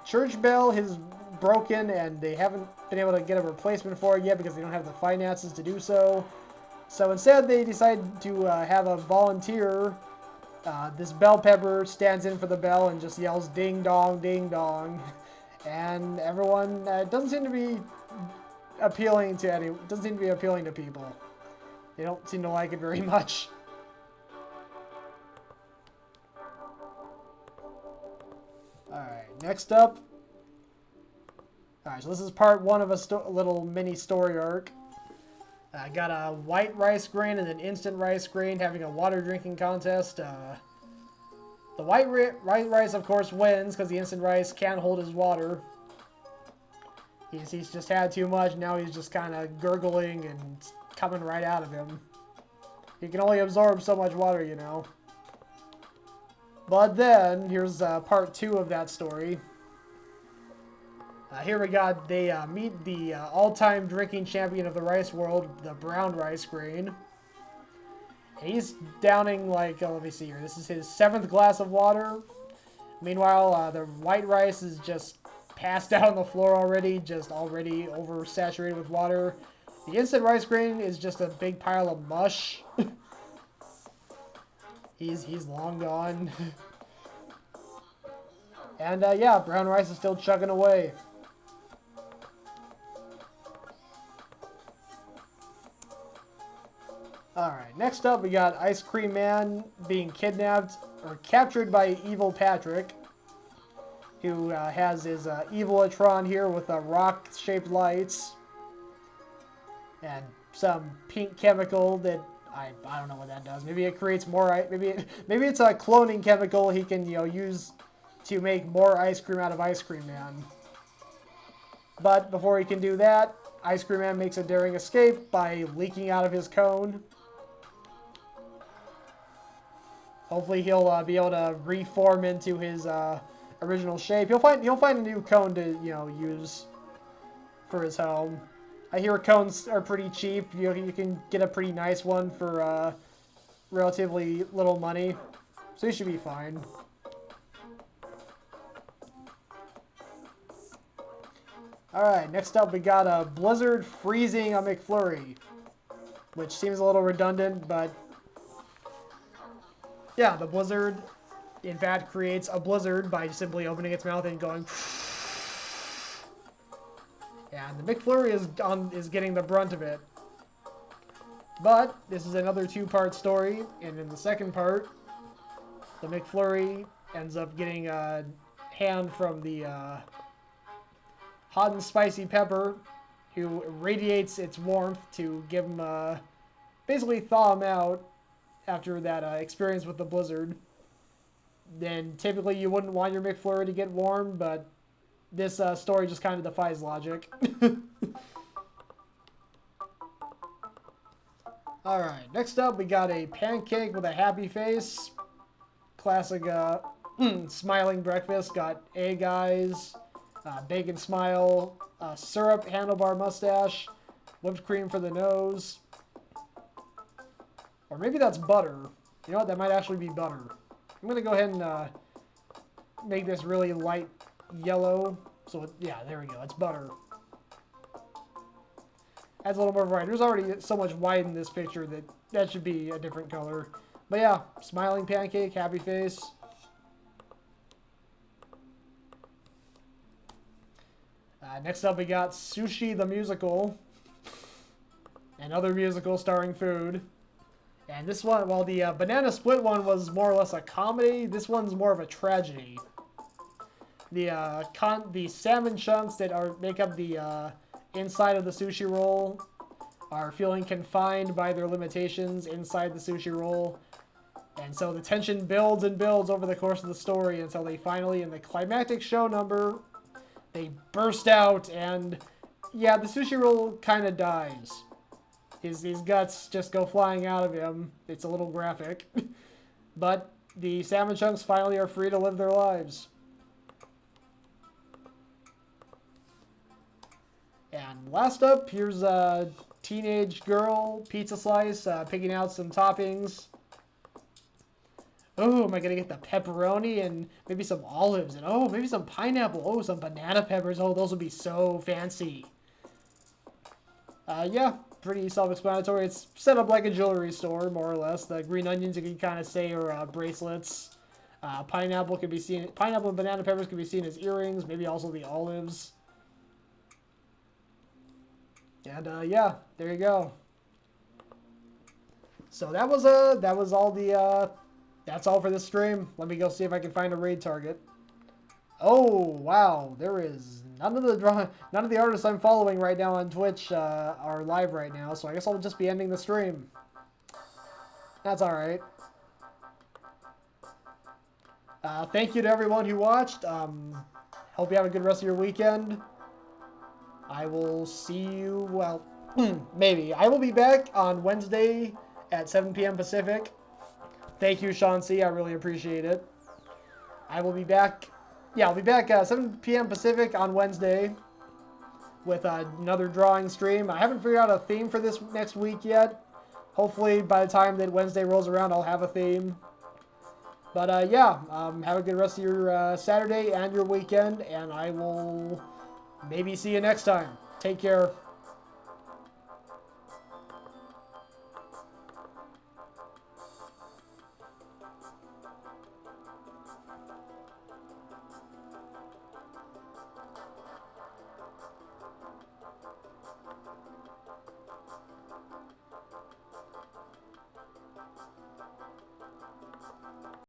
church bell is broken and they haven't been able to get a replacement for it yet because they don't have the finances to do so. So instead they decide to have a volunteer. This bell pepper stands in for the bell and just yells ding dong, ding dong. And everyone doesn't seem to be appealing to people. They don't seem to like it very much. Alright, next up. Alright, so this is part one of a little mini story arc. I got a white rice grain and an instant rice grain having a water drinking contest. The white rice, of course, wins because the instant rice can't hold his water. He's just had too much. Now he's just kind of gurgling and coming right out of him. He can only absorb so much water, you know. But then, here's part two of that story. Here we got, they meet the all-time drinking champion of the rice world, the brown rice grain. He's downing like, let me see here, this is his 7th glass of water. Meanwhile, the white rice is just passed out on the floor already, just already oversaturated with water. The instant rice grain is just a big pile of mush. he's long gone. And yeah, brown rice is still chugging away. Alright, next up we got Ice Cream Man being kidnapped or captured by Evil Patrick, who has his Evilatron here with rock-shaped lights and some pink chemical that I don't know what that does. Maybe it creates more. Maybe it's a cloning chemical he can use to make more ice cream out of Ice Cream Man. But before he can do that, Ice Cream Man makes a daring escape by leaking out of his cone. Hopefully he'll be able to reform into his original shape. He'll find a new cone to use for his home. I hear cones are pretty cheap. You can get a pretty nice one for relatively little money, so he should be fine. All right, next up we got a blizzard freezing a McFlurry, which seems a little redundant, but yeah, the blizzard, in fact, creates a blizzard by simply opening its mouth and going. And the McFlurry is getting the brunt of it. But this is another 2-part story, and in the second part, the McFlurry ends up getting a hand from the hot and spicy pepper, who radiates its warmth to give him basically thaw him out after that experience with the blizzard. Then typically you wouldn't want your McFlurry to get warm, but this story just kind of defies logic. Alright, next up we got a pancake with a happy face. Classic smiling breakfast. Got egg eyes, bacon smile, syrup handlebar mustache, whipped cream for the nose. Or maybe that's butter. You know what? That might actually be butter. I'm going to go ahead and make this really light yellow. So, yeah, there we go. It's butter. Adds a little more variety. There's already so much white in this picture that should be a different color. But yeah, smiling pancake, happy face. Next up we got Sushi the Musical. Another musical starring food. And this one, while the Banana Split one was more or less a comedy, this one's more of a tragedy. The salmon chunks that make up the inside of the sushi roll are feeling confined by their limitations inside the sushi roll. And so the tension builds and builds over the course of the story until they finally, in the climactic show number, they burst out and, yeah, the sushi roll kind of dies. His guts just go flying out of him. It's a little graphic. But the salmon chunks finally are free to live their lives. And last up, here's a teenage girl pizza slice, picking out some toppings. Oh, am I going to get the pepperoni and maybe some olives and oh, maybe some pineapple. Oh, some banana peppers. Oh, those would be so fancy. Yeah, pretty self-explanatory. It's set up like a jewelry store, more or less. The green onions, you can kind of say, are bracelets. Pineapple and banana peppers can be seen as earrings, maybe also the olives. And yeah, there you go. So that was all the that's all for this stream. Let me go see if I can find a raid target. Oh wow, there is none of the artists I'm following right now on Twitch are live right now, so I guess I'll just be ending the stream. That's all right. Thank you to everyone who watched. Hope you have a good rest of your weekend. I will see you, well, maybe. I will be back on Wednesday at 7 p.m. Pacific. Thank you, Sean C. I really appreciate it. I will be back yeah, I'll be back 7 p.m. Pacific on Wednesday with another drawing stream. I haven't figured out a theme for this next week yet. Hopefully by the time that Wednesday rolls around, I'll have a theme. But yeah, have a good rest of your Saturday and your weekend, and I will maybe see you next time. Take care.